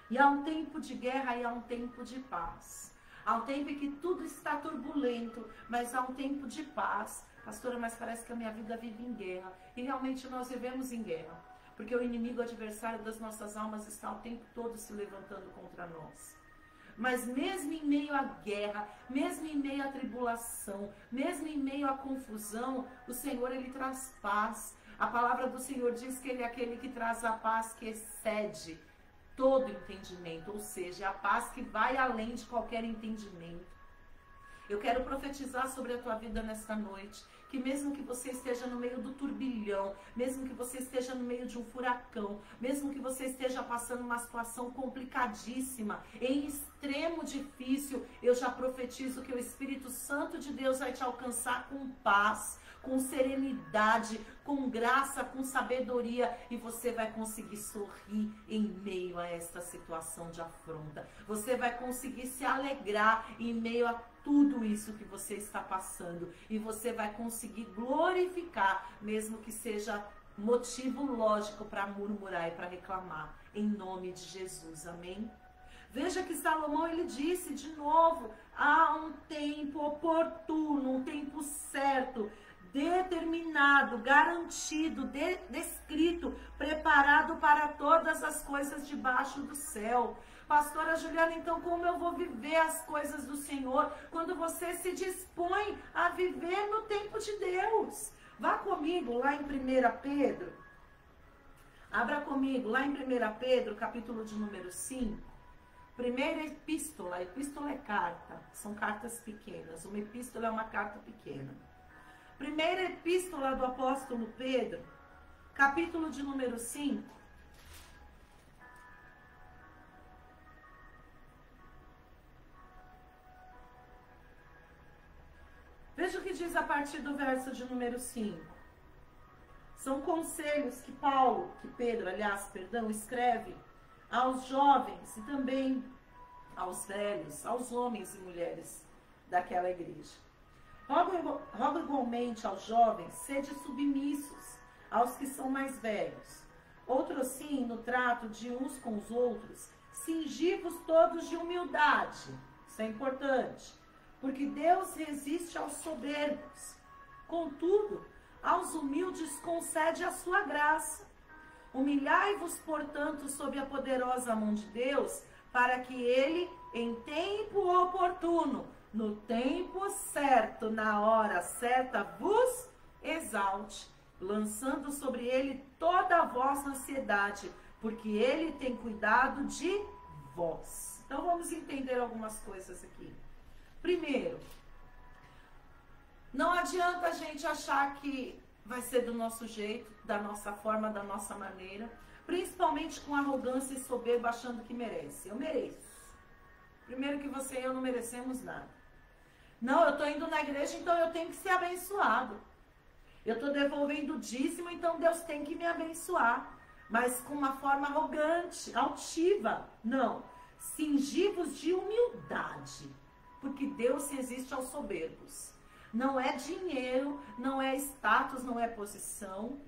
E há um tempo de guerra e há um tempo de paz. Há um tempo em que tudo está turbulento, mas há um tempo de paz. Pastora, mas parece que a minha vida vive em guerra. E realmente nós vivemos em guerra. Porque o inimigo, o adversário das nossas almas, está o tempo todo se levantando contra nós. Mas mesmo em meio à guerra, mesmo em meio à tribulação, mesmo em meio à confusão, o Senhor, Ele traz paz. A palavra do Senhor diz que Ele é aquele que traz a paz que excede todo entendimento, ou seja, a paz que vai além de qualquer entendimento. Eu quero profetizar sobre a tua vida nesta noite, que mesmo que você esteja no meio do turbilhão, mesmo que você esteja no meio de um furacão, mesmo que você esteja passando uma situação complicadíssima, em extremo difícil, eu já profetizo que o Espírito Santo de Deus vai te alcançar com paz, com serenidade, com graça, com sabedoria, e você vai conseguir sorrir em meio a esta situação de afronta. Você vai conseguir se alegrar em meio a tudo isso que você está passando, e você vai conseguir glorificar, mesmo que seja motivo lógico para murmurar e para reclamar, em nome de Jesus, amém? Veja que Salomão, ele disse de novo, há um tempo oportuno, um tempo certo, determinado, garantido, descrito, preparado para todas as coisas debaixo do céu. Pastora Juliana, então como eu vou viver as coisas do Senhor quando você se dispõe a viver no tempo de Deus? Vá comigo lá em 1 Pedro. Abra comigo lá em 1 Pedro, capítulo de número 5. Primeira epístola. A epístola é carta. São cartas pequenas. Uma epístola é uma carta pequena. Primeira epístola do apóstolo Pedro, capítulo de número 5. Veja o que diz a partir do verso de número 5. São conselhos que Pedro, escreve aos jovens e também aos velhos, aos homens e mulheres daquela igreja. Rogo igualmente aos jovens, sede submissos aos que são mais velhos. Outro sim, no trato de uns com os outros, cingivos todos de humildade. Isso é importante, porque Deus resiste aos soberbos. Contudo, aos humildes concede a sua graça. Humilhai-vos, portanto, sob a poderosa mão de Deus, para que ele, em tempo oportuno, no tempo certo, na hora certa, vos exalte, lançando sobre ele toda a vossa ansiedade, porque ele tem cuidado de vós. Então vamos entender algumas coisas aqui. Primeiro, não adianta a gente achar que vai ser do nosso jeito, da nossa forma, da nossa maneira, principalmente com arrogância e soberba, achando que merece. Eu mereço. Primeiro que você e eu não merecemos nada. Não, eu estou indo na igreja, então eu tenho que ser abençoado. Eu estou devolvendo o dízimo, então Deus tem que me abençoar. Mas com uma forma arrogante, altiva. Não. Cingivos de humildade. Porque Deus resiste aos soberbos. Não é dinheiro, não é status, não é posição.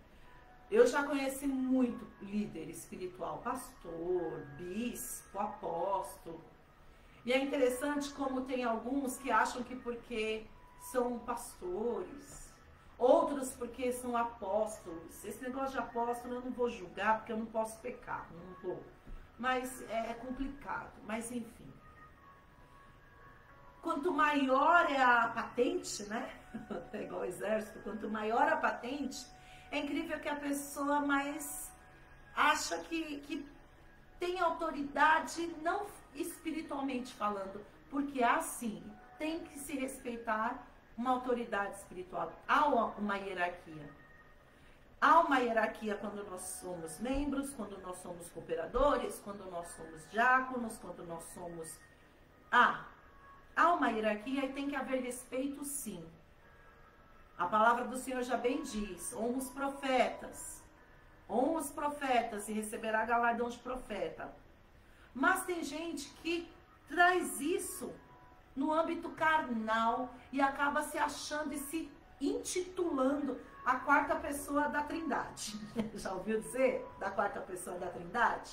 Eu já conheci muito líder espiritual, pastor, bispo, apóstolo. E é interessante como tem alguns que acham que porque são pastores, outros porque são apóstolos. Esse negócio de apóstolo eu não vou julgar porque eu não posso pecar, não vou. Mas é complicado, mas enfim. Quanto maior é a patente, né? É igual ao exército, quanto maior a patente, é incrível que a pessoa mais acha que tem autoridade, não espiritualmente falando, porque assim, tem que se respeitar uma autoridade espiritual. Há uma hierarquia. Há uma hierarquia quando nós somos membros, quando nós somos cooperadores, quando nós somos diáconos, quando nós somos... Há uma hierarquia e tem que haver respeito, sim. A palavra do Senhor já bem diz, honra os profetas e receberá galardão de profeta. Mas tem gente que traz isso no âmbito carnal e acaba se achando e se intitulando a quarta pessoa da Trindade. Já ouviu dizer da quarta pessoa da Trindade?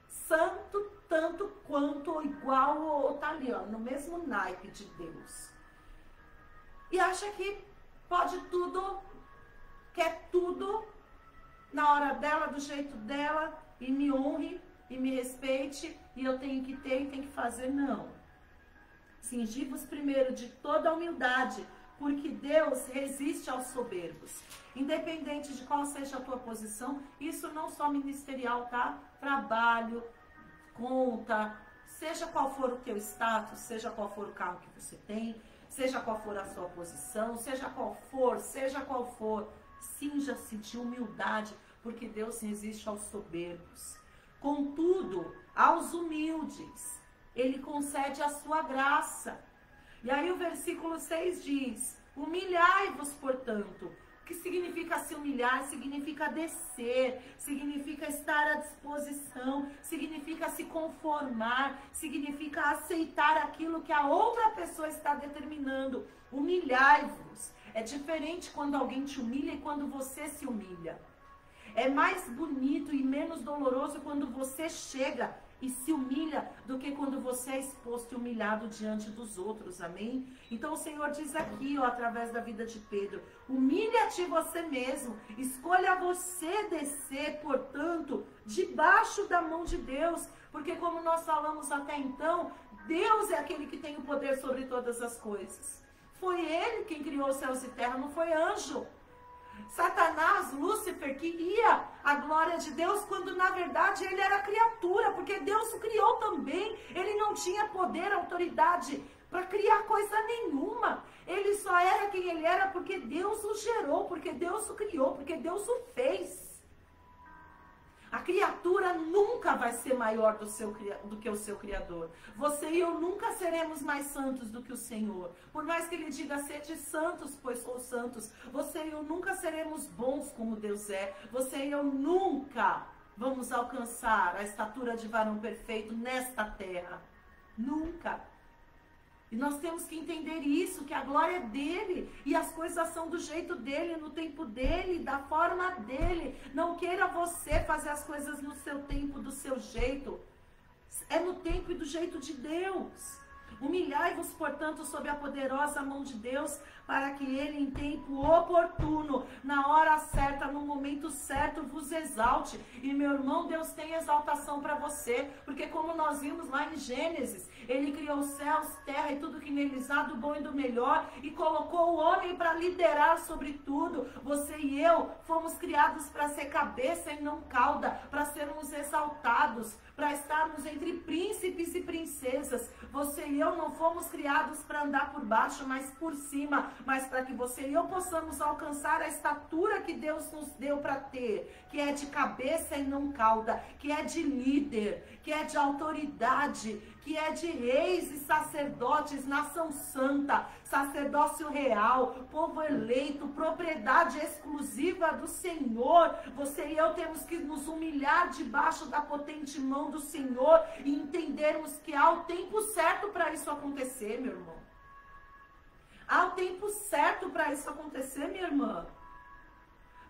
Santo tanto quanto ou igual ou tá ali, ó, no mesmo naipe de Deus. E acha que pode tudo, quer tudo na hora dela, do jeito dela, e me honre, e me respeite, e eu tenho que ter e tenho que fazer. Não. Cingivos primeiro de toda a humildade, porque Deus resiste aos soberbos. Independente de qual seja a tua posição, isso não só ministerial, tá? Trabalho, conta, seja qual for o teu status, seja qual for o carro que você tem, seja qual for a sua posição, seja qual for, cinja-se de humildade, porque Deus resiste aos soberbos. Contudo, aos humildes, Ele concede a sua graça. E aí o versículo 6 diz, humilhai-vos, portanto. O que significa se humilhar? Significa descer, significa estar à disposição, significa se conformar, significa aceitar aquilo que a outra pessoa está determinando. Humilhai-vos. É diferente quando alguém te humilha e quando você se humilha. É mais bonito e menos doloroso quando você chega e se humilha do que quando você é exposto e humilhado diante dos outros, amém? Então o Senhor diz aqui, ó, através da vida de Pedro, humilha-te você mesmo, escolha você descer, portanto, debaixo da mão de Deus, porque como nós falamos até então, Deus é aquele que tem o poder sobre todas as coisas. Foi Ele quem criou os céus e terra, não foi anjo. Satanás, Lúcifer, queria a glória de Deus, quando na verdade ele era criatura, porque Deus o criou também. Ele não tinha poder, autoridade para criar coisa nenhuma. Ele só era quem ele era porque Deus o gerou, porque Deus o criou, porque Deus o fez. A criatura nunca vai ser maior do que o seu Criador. Você e eu nunca seremos mais santos do que o Senhor. Por mais que Ele diga, sede santos, pois sou santos. Você e eu nunca seremos bons como Deus é. Você e eu nunca vamos alcançar a estatura de varão perfeito nesta terra. Nunca. E nós temos que entender isso, que a glória é dele, e as coisas são do jeito dele, no tempo dele, da forma dele. Não queira você fazer as coisas no seu tempo, do seu jeito. É no tempo e do jeito de Deus. Humilhai-vos, portanto, sob a poderosa mão de Deus, para que ele, em tempo oportuno, na hora certa, no momento certo, vos exalte. E, meu irmão, Deus tem exaltação para você, porque como nós vimos lá em Gênesis, ele criou os céus, terra e tudo que neles há, do bom e do melhor, e colocou o homem para liderar sobre tudo. Você e eu fomos criados para ser cabeça e não cauda, para sermos exaltados, para estarmos entre príncipes e princesas. Você e eu não fomos criados para andar por baixo, mas por cima, mas para que você e eu possamos alcançar a estatura que Deus nos deu para ter, que é de cabeça e não cauda, que é de líder, que é de autoridade, que é de reis e sacerdotes, nação santa, sacerdócio real, povo eleito, propriedade exclusiva do Senhor. Você e eu temos que nos humilhar debaixo da potente mão do Senhor e entendermos que há o tempo certo para isso acontecer, meu irmão. Há o tempo certo para isso acontecer, minha irmã.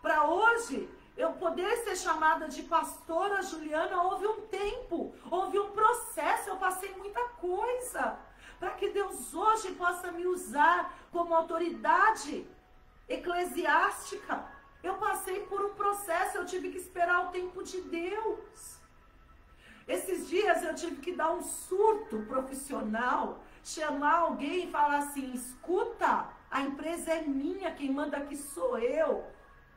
Para hoje eu poder ser chamada de pastora Juliana, houve um tempo, houve um processo, eu passei muita coisa, para que Deus hoje possa me usar como autoridade eclesiástica. Eu passei por um processo, eu tive que esperar o tempo de Deus. Esses dias eu tive que dar um surto profissional, chamar alguém e falar assim, escuta, a empresa é minha, quem manda aqui sou eu.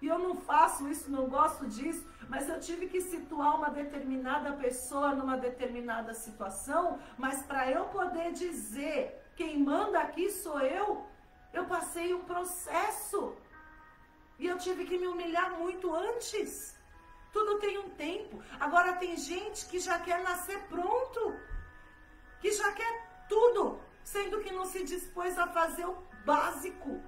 E eu não faço isso, não gosto disso, mas eu tive que situar uma determinada pessoa numa determinada situação, mas para eu poder dizer quem manda aqui sou eu passei um processo. E eu tive que me humilhar muito antes. Tudo tem um tempo. Agora tem gente que já quer nascer pronto, que já quer tudo, sendo que não se dispôs a fazer o básico.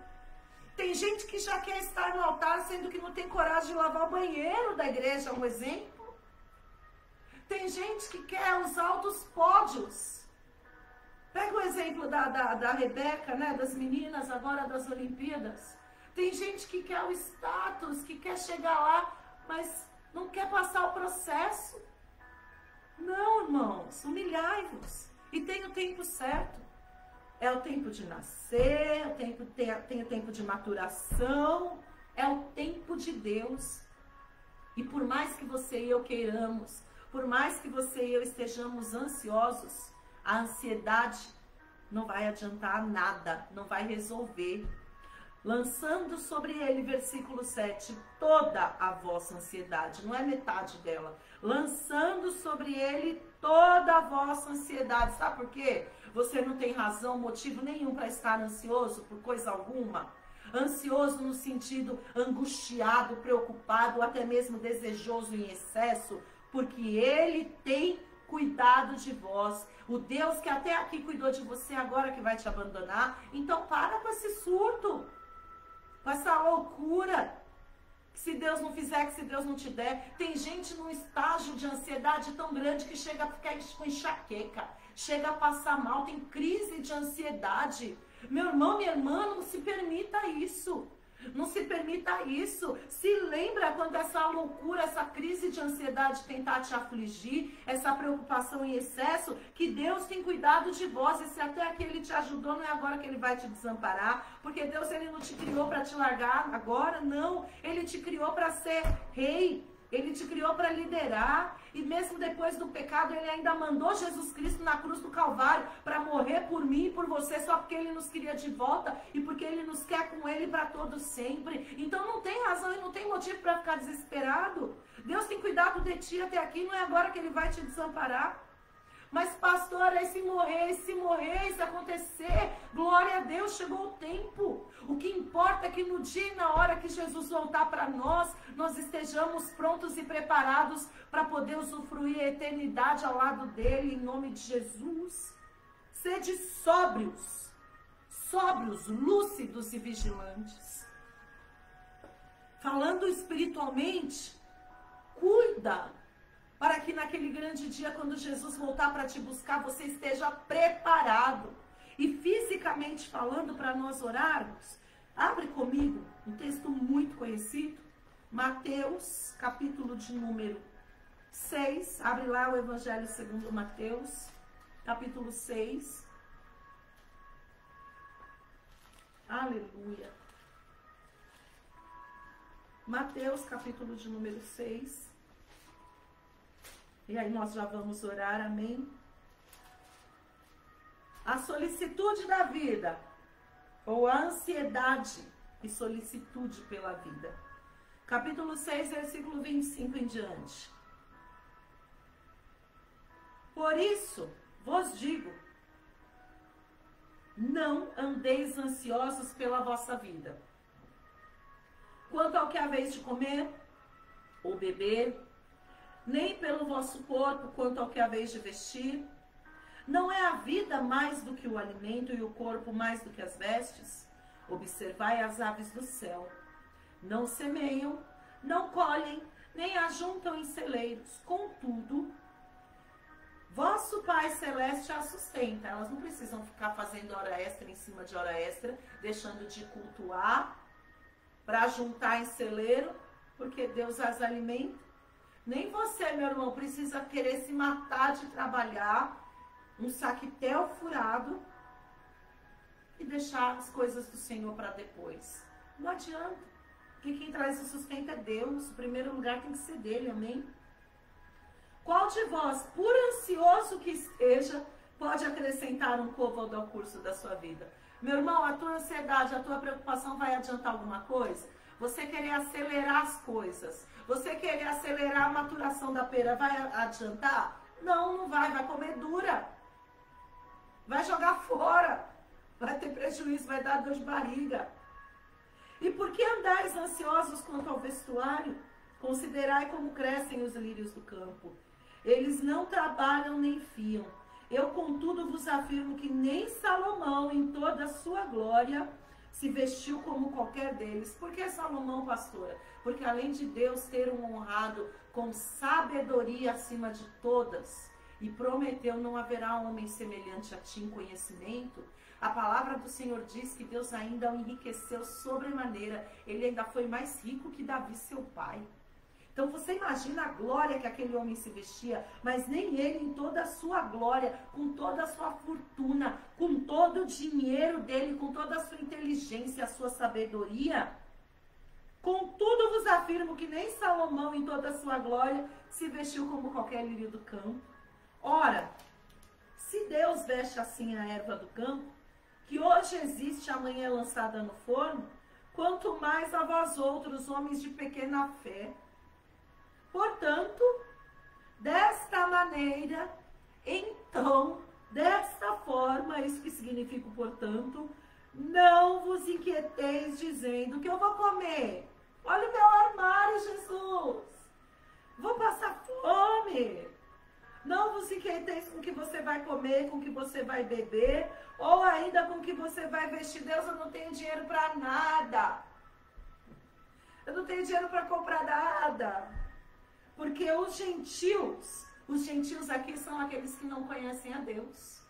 Tem gente que já quer estar no altar, sendo que não tem coragem de lavar o banheiro da igreja, um exemplo. Tem gente que quer os altos pódios. Pega o exemplo da Rebeca, né, das meninas agora das Olimpíadas. Tem gente que quer o status, que quer chegar lá, mas não quer passar o processo. Não, irmãos, humilhai-vos. E tem o tempo certo. É o tempo de nascer, tem o tempo de maturação, é o tempo de Deus. E por mais que você e eu queiramos, por mais que você e eu estejamos ansiosos, a ansiedade não vai adiantar nada, não vai resolver. Lançando sobre ele, versículo 7, toda a vossa ansiedade, não é metade dela. Lançando sobre ele toda a vossa ansiedade. Sabe por quê? Você não tem razão, motivo nenhum para estar ansioso por coisa alguma. Ansioso no sentido angustiado, preocupado, ou até mesmo desejoso em excesso, porque ele tem cuidado de vós. O Deus que até aqui cuidou de você, agora que vai te abandonar. Então para com esse surto, com essa loucura. Que se Deus não fizer, que se Deus não te der. Tem gente num estágio de ansiedade tão grande que chega a ficar com enxaqueca, chega a passar mal, tem crise de ansiedade. Meu irmão, minha irmã, não se permita isso. Não se permita isso. Se lembra quando essa loucura, essa crise de ansiedade tentar te afligir, essa preocupação em excesso, que Deus tem cuidado de vós. E se até aqui Ele te ajudou, não é agora que Ele vai te desamparar. Porque Deus, Ele não te criou para te largar agora, não. Ele te criou para ser rei. Ele te criou para liderar. E mesmo depois do pecado, ele ainda mandou Jesus Cristo na cruz do Calvário para morrer por mim e por você, só porque ele nos queria de volta e porque ele nos quer com ele para todo sempre. Então não tem razão e não tem motivo para ficar desesperado. Deus tem cuidado de ti até aqui, não é agora que ele vai te desamparar. Mas pastora, e se morrer, se acontecer, glória a Deus, chegou o tempo. O que importa é que no dia e na hora que Jesus voltar para nós estejamos prontos e preparados para poder usufruir a eternidade ao lado dele, em nome de Jesus. Sede sóbrios, lúcidos e vigilantes. Falando espiritualmente, cuida, para que naquele grande dia, quando Jesus voltar para te buscar, você esteja preparado. E fisicamente falando, para nós orarmos, abre comigo um texto muito conhecido, Mateus, capítulo de número 6, abre lá o Evangelho segundo Mateus, capítulo 6. Aleluia. Mateus, capítulo de número 6. E aí nós já vamos orar, amém? A solicitude da vida, ou a ansiedade e solicitude pela vida. Capítulo 6, versículo 25 em diante. Por isso vos digo, não andeis ansiosos pela vossa vida, quanto ao que haveis de comer ou beber, nem pelo vosso corpo, quanto ao que haveis de vestir. Não é a vida mais do que o alimento e o corpo mais do que as vestes? Observai as aves do céu. Não semeiam, não colhem, nem ajuntam em celeiros. Contudo, vosso Pai Celeste as sustenta. Elas não precisam ficar fazendo hora extra em cima de hora extra, deixando de cultuar para juntar em celeiro, porque Deus as alimenta. Nem você, meu irmão, precisa querer se matar de trabalhar, um saquetel furado e deixar as coisas do Senhor para depois. Não adianta, porque quem traz o sustento é Deus. O primeiro lugar tem que ser dele, amém? Qual de vós, por ansioso que esteja, pode acrescentar um côvado ao curso da sua vida? Meu irmão, a tua ansiedade, a tua preocupação vai adiantar alguma coisa? Você querer acelerar as coisas, você querer acelerar a maturação da pera, vai adiantar? Não, não vai, vai comer dura. Vai jogar fora, vai ter prejuízo, vai dar dor de barriga. E por que andais ansiosos quanto ao vestuário? Considerai como crescem os lírios do campo. Eles não trabalham nem fiam. Eu, contudo, vos afirmo que nem Salomão, em toda a sua glória, se vestiu como qualquer deles. Por que Salomão, pastora? Porque além de Deus ter um honrado com sabedoria acima de todas, e prometeu, não haverá homem semelhante a ti em conhecimento, a palavra do Senhor diz que Deus ainda o enriqueceu sobremaneira. Ele ainda foi mais rico que Davi, seu pai. Então você imagina a glória que aquele homem se vestia, mas nem ele, em toda a sua glória, com toda a sua fortuna, com todo o dinheiro dele, com toda a sua inteligência, a sua sabedoria. Contudo vos afirmo que nem Salomão, em toda a sua glória, se vestiu como qualquer lírio do campo. Ora, se Deus veste assim a erva do campo, que hoje existe, amanhã é lançada no forno, quanto mais a vós outros, homens de pequena fé. Portanto, desta maneira, então, desta forma, isso que significa portanto, não vos inquieteis dizendo que eu vou comer. Olha o meu armário, Jesus. Vou passar fome. Não vos inquieteis com o que você vai comer, com o que você vai beber, ou ainda com o que você vai vestir. Deus, eu não tenho dinheiro para nada. Eu não tenho dinheiro para comprar nada. Porque os gentios aqui são aqueles que não conhecem a Deus.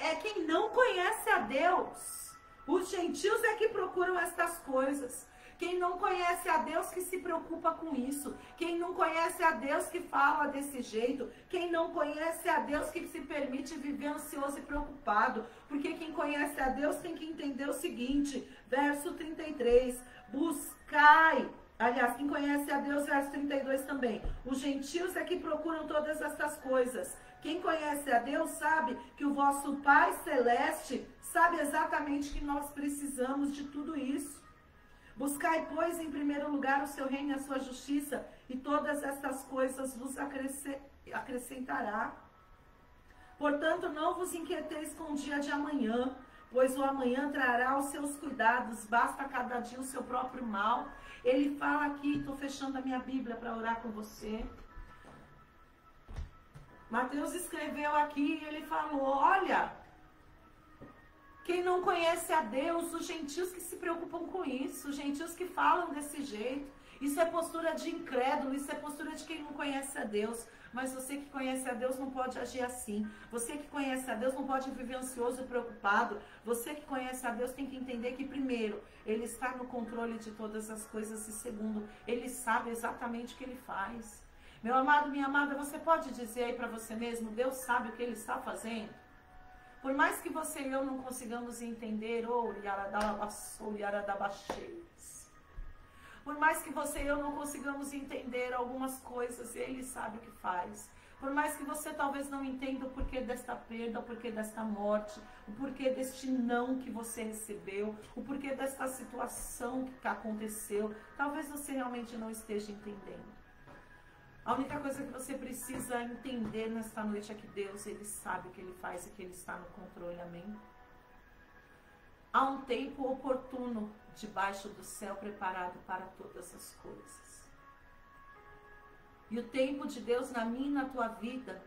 É quem não conhece a Deus. Os gentios é que procuram estas coisas. Quem não conhece a Deus que se preocupa com isso. Quem não conhece a Deus que fala desse jeito. Quem não conhece a Deus que se permite viver ansioso e preocupado. Porque quem conhece a Deus tem que entender o seguinte. Verso 33. Buscai Aliás, quem conhece a Deus, verso 32 também. Os gentios é que procuram todas estas coisas. Quem conhece a Deus sabe que o vosso Pai Celeste sabe exatamente que nós precisamos de tudo isso. Buscai, pois, em primeiro lugar o seu reino e a sua justiça, e todas estas coisas vos acrescentará. Portanto, não vos inquieteis com o dia de amanhã, pois o amanhã trará os seus cuidados, basta a cada dia o seu próprio mal. Ele fala aqui, estou fechando a minha Bíblia para orar com você. Mateus escreveu aqui e ele falou, olha, quem não conhece a Deus, os gentios que se preocupam com isso, os gentios que falam desse jeito, isso é postura de incrédulo, isso é postura de quem não conhece a Deus. Mas você que conhece a Deus não pode agir assim. Você que conhece a Deus não pode viver ansioso e preocupado. Você que conhece a Deus tem que entender que, primeiro, Ele está no controle de todas as coisas e, segundo, Ele sabe exatamente o que Ele faz. Meu amado, minha amada, você pode dizer aí para você mesmo, Deus sabe o que Ele está fazendo? Por mais que você e eu não consigamos entender, por mais que você e eu não consigamos entender algumas coisas, Ele sabe o que faz. Por mais que você talvez não entenda o porquê desta perda, o porquê desta morte, o porquê deste não que você recebeu, o porquê desta situação que aconteceu, talvez você realmente não esteja entendendo. A única coisa que você precisa entender nesta noite é que Deus, Ele sabe o que Ele faz e que Ele está no controle, amém? Há um tempo oportuno debaixo do céu preparado para todas as coisas. E o tempo de Deus na minha e na tua vida,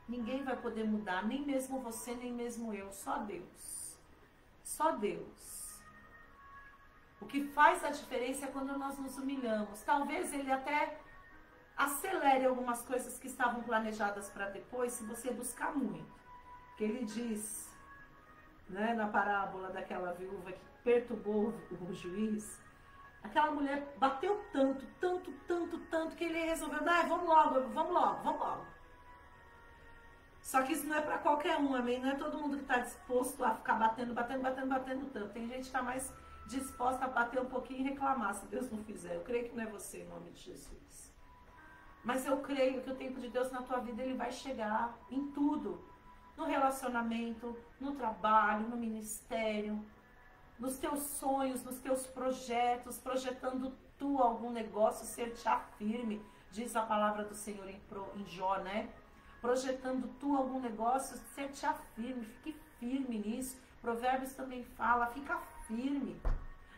ninguém vai poder mudar, nem mesmo você, nem mesmo eu, só Deus. Só Deus. O que faz a diferença é quando nós nos humilhamos. Talvez Ele até acelere algumas coisas que estavam planejadas para depois, se você buscar muito. Que Ele diz, né, na parábola daquela viúva que perturbou o juiz, aquela mulher bateu tanto, que ele resolveu, vamos logo. Só que isso não é para qualquer um, amém? Não é todo mundo que está disposto a ficar batendo tanto. Tem gente que está mais disposta a bater um pouquinho e reclamar, se Deus não fizer. Eu creio que não é você, em nome de Jesus. Mas eu creio que o tempo de Deus na tua vida, Ele vai chegar em tudo. No relacionamento, no trabalho, no ministério, nos teus sonhos, nos teus projetos, projetando tu algum negócio, ser-te-á firme, diz a palavra do Senhor em Jó, né? Projetando tu algum negócio, ser-te-á firme, fique firme nisso. Provérbios também fala, fica firme.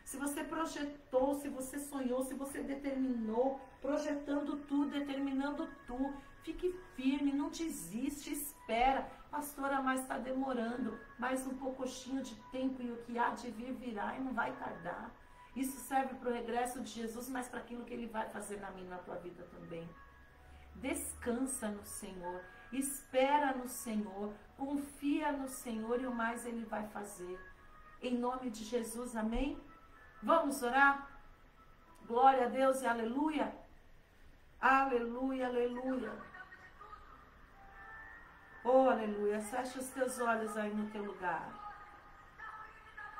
Se você projetou, se você sonhou, se você determinou, projetando tu, determinando tu, fique firme, não desiste, espera. Pastora, mas está demorando, mais um pouquinho de tempo e o que há de vir virá e não vai tardar. Isso serve para o regresso de Jesus, mas para aquilo que Ele vai fazer na minha e na tua vida também. Descansa no Senhor, espera no Senhor, confia no Senhor e o mais Ele vai fazer. Em nome de Jesus, amém? Vamos orar? Glória a Deus e aleluia. Aleluia, aleluia. Oh, aleluia. Fecha os teus olhos aí no teu lugar.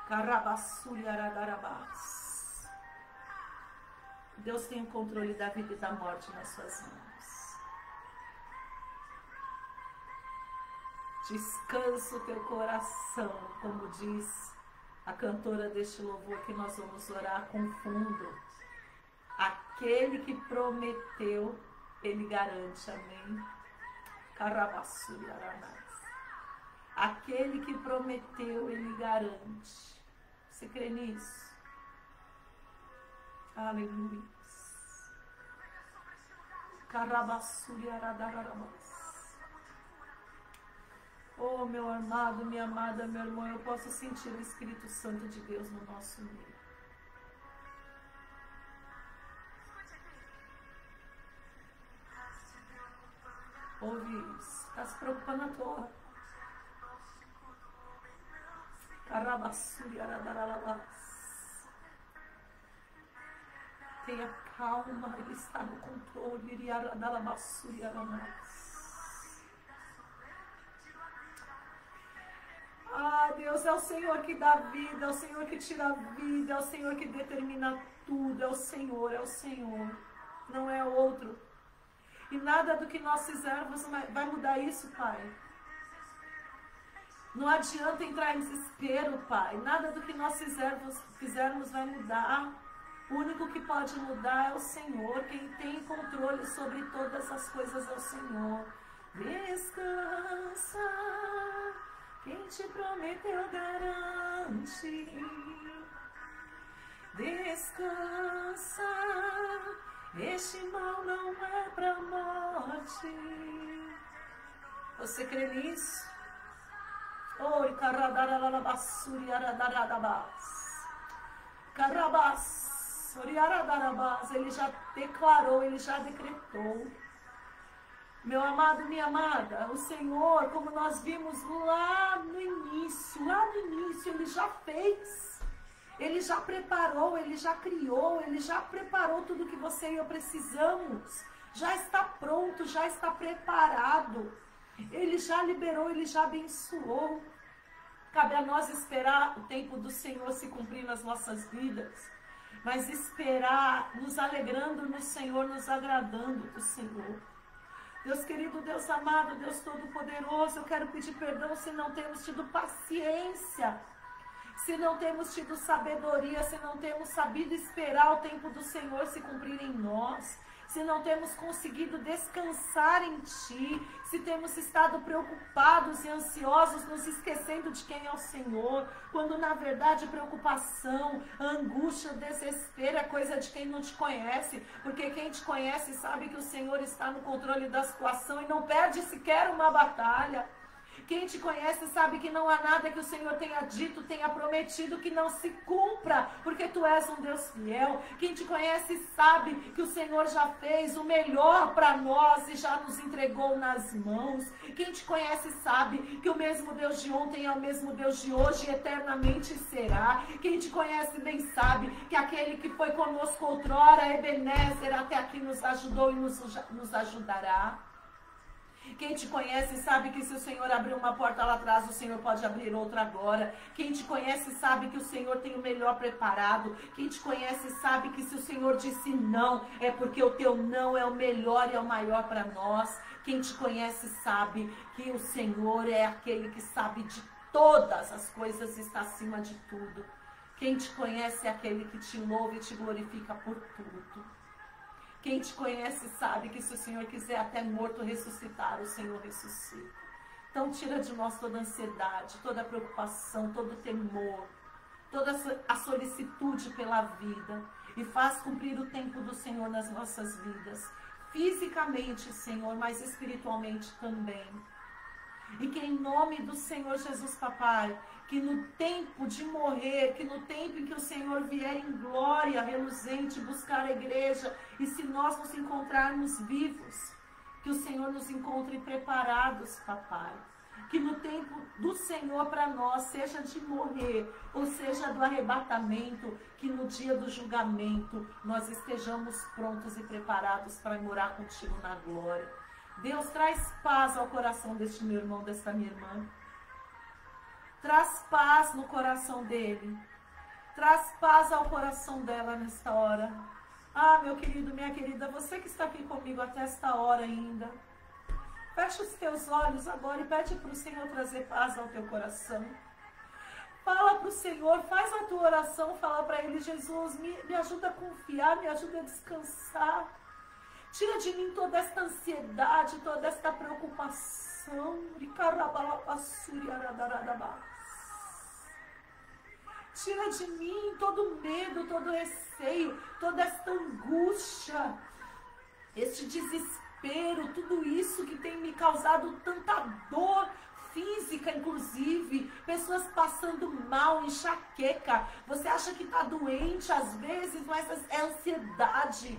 Carabassuriaradarabás. Deus tem o controle da vida e da morte nas suas mãos. Descansa o teu coração, como diz a cantora deste louvor que nós vamos orar com fundo. Aquele que prometeu, Ele garante, amém? Aquele que prometeu, Ele garante. Você crê nisso? Aleluia. Oh, meu amado, minha amada, meu irmão, eu posso sentir o Espírito Santo de Deus no nosso meio. Ouve isso. Está se preocupando à toa. Tenha calma, Ele está no controle. Ah, Deus Deus, é o Senhor que dá vida, é o Senhor que tira a vida, é o Senhor que determina tudo, é o Senhor, não é outro. E nada do que nós fizermos vai mudar isso, Pai. Não adianta entrar em desespero, Pai. Nada do que nós fizermos vai mudar. O único que pode mudar é o Senhor. Quem tem controle sobre todas as coisas é o Senhor. Descansa, quem te prometeu garante. Descansa, este mal não é pra morte. Você crê nisso? Oi, caradarabasuri aradarabas. Carabas, oriaradarabas. Ele já declarou, ele já decretou. Meu amado, minha amada, o Senhor, como nós vimos lá no início, Ele já fez. Ele já preparou, Ele já criou, Ele já preparou tudo que você e eu precisamos. Já está pronto, já está preparado. Ele já liberou, Ele já abençoou. Cabe a nós esperar o tempo do Senhor se cumprir nas nossas vidas. Mas esperar, nos alegrando no Senhor, nos agradando do Senhor. Deus querido, Deus amado, Deus todo-poderoso, eu quero pedir perdão se não temos tido paciência, se não temos tido sabedoria, se não temos sabido esperar o tempo do Senhor se cumprir em nós, se não temos conseguido descansar em Ti, se temos estado preocupados e ansiosos, nos esquecendo de quem é o Senhor, quando na verdade preocupação, angústia, desespero é coisa de quem não te conhece, porque quem te conhece sabe que o Senhor está no controle da situação e não perde sequer uma batalha. Quem te conhece sabe que não há nada que o Senhor tenha dito, tenha prometido que não se cumpra, porque Tu és um Deus fiel. Quem te conhece sabe que o Senhor já fez o melhor para nós e já nos entregou nas mãos. Quem te conhece sabe que o mesmo Deus de ontem é o mesmo Deus de hoje e eternamente será. Quem te conhece bem sabe que aquele que foi conosco outrora, Ebenezer, até aqui nos ajudou e nos ajudará. Quem te conhece sabe que se o Senhor abrir uma porta lá atrás, o Senhor pode abrir outra agora. Quem te conhece sabe que o Senhor tem o melhor preparado. Quem te conhece sabe que se o Senhor disse não, é porque o teu não é o melhor e é o maior para nós. Quem te conhece sabe que o Senhor é aquele que sabe de todas as coisas e está acima de tudo. Quem te conhece é aquele que te louva e te glorifica por tudo. Quem te conhece sabe que se o Senhor quiser até morto ressuscitar, o Senhor ressuscita. Então tira de nós toda a ansiedade, toda a preocupação, todo o temor, toda a solicitude pela vida e faz cumprir o tempo do Senhor nas nossas vidas. Fisicamente, Senhor, mas espiritualmente também. E que em nome do Senhor Jesus, Papai, que no tempo de morrer, que no tempo em que o Senhor vier em glória reluzente buscar a igreja, e se nós nos encontrarmos vivos, que o Senhor nos encontre preparados, Papai. Que no tempo do Senhor para nós, seja de morrer, ou seja do arrebatamento, que no dia do julgamento nós estejamos prontos e preparados para morar contigo na glória. Deus, traz paz ao coração deste meu irmão, desta minha irmã. Traz paz no coração dele. Traz paz ao coração dela nesta hora. Ah, meu querido, minha querida, você que está aqui comigo até esta hora ainda, fecha os teus olhos agora e pede para o Senhor trazer paz ao teu coração. Fala para o Senhor, faz a tua oração, fala para Ele: Jesus, me ajuda a confiar, me ajuda a descansar. Tira de mim toda esta ansiedade, toda esta preocupação. Tira de mim todo medo, todo receio, toda esta angústia, este desespero, tudo isso que tem me causado tanta dor física, inclusive, pessoas passando mal, enxaqueca. Você acha que está doente às vezes, mas é ansiedade.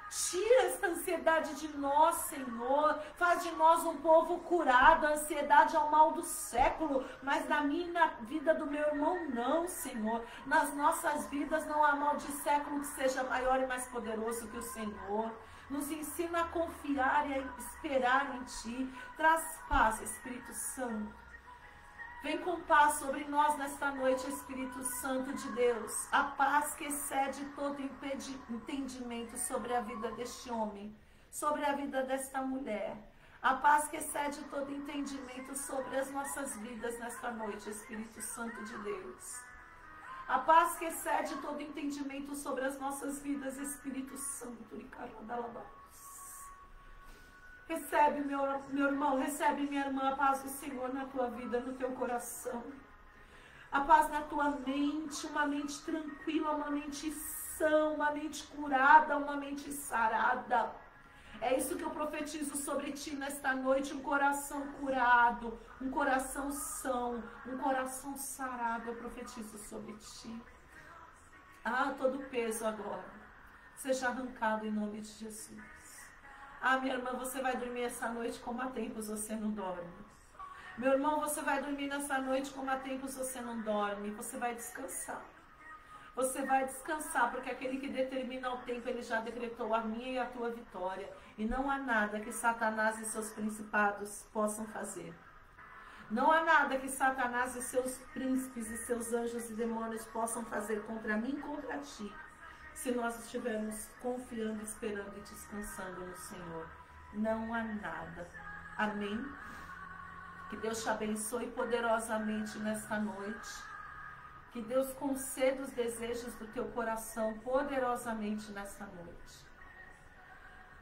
Tira esta ansiedade de nós, Senhor. Faz de nós um povo curado. A ansiedade é o mal do século, mas na minha e na vida do meu irmão não, Senhor. Nas nossas vidas não há mal de século que seja maior e mais poderoso que o Senhor. Nos ensina a confiar e a esperar em Ti. Traz paz, Espírito Santo. Vem com paz sobre nós nesta noite, Espírito Santo de Deus. A paz que excede todo entendimento sobre a vida deste homem, sobre a vida desta mulher. A paz que excede todo entendimento sobre as nossas vidas nesta noite, Espírito Santo de Deus. A paz que excede todo entendimento sobre as nossas vidas, Espírito Santo de Carladalabá. Recebe, meu irmão, recebe, minha irmã, a paz do Senhor na tua vida, no teu coração. A paz na tua mente, uma mente tranquila, uma mente sã, uma mente curada, uma mente sarada. É isso que eu profetizo sobre ti nesta noite, um coração curado, um coração são, um coração sarado, eu profetizo sobre ti. Todo peso agora seja arrancado em nome de Jesus. Minha irmã, você vai dormir essa noite como há tempos você não dorme. Meu irmão, você vai dormir nessa noite como há tempos você não dorme. Você vai descansar. Você vai descansar, porque aquele que determina o tempo, ele já decretou a minha e a tua vitória. E não há nada que Satanás e seus principados possam fazer. Não há nada que Satanás e seus príncipes e seus anjos e demônios possam fazer contra mim e contra ti, se nós estivermos confiando, esperando e descansando no Senhor. Não há nada. Amém? Que Deus te abençoe poderosamente nesta noite. Que Deus conceda os desejos do teu coração poderosamente nesta noite.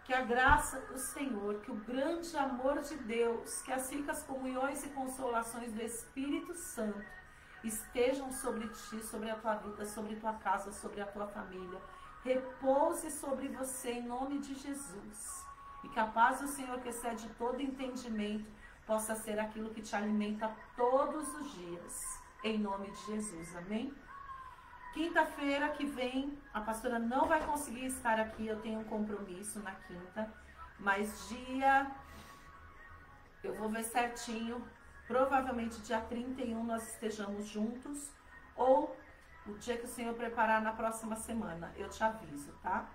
Que a graça do Senhor, que o grande amor de Deus, que as ricas comunhões e consolações do Espírito Santo estejam sobre ti, sobre a tua vida, sobre tua casa, sobre a tua família. Repouse sobre você em nome de Jesus. E que a paz do Senhor, que excede todo entendimento, possa ser aquilo que te alimenta todos os dias. Em nome de Jesus, amém? Quinta-feira que vem, a pastora não vai conseguir estar aqui, eu tenho um compromisso na quinta. Mas eu vou ver certinho. Provavelmente dia 31 nós estejamos juntos, ou o dia que o Senhor preparar na próxima semana, eu te aviso, tá?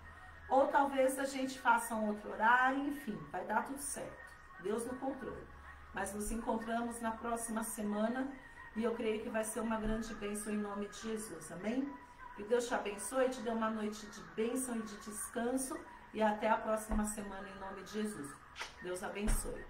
Ou talvez a gente faça um outro horário, enfim, vai dar tudo certo. Deus no controle. Mas nos encontramos na próxima semana e eu creio que vai ser uma grande bênção em nome de Jesus, amém? Que Deus te abençoe, te dê uma noite de bênção e de descanso e até a próxima semana em nome de Jesus. Deus abençoe.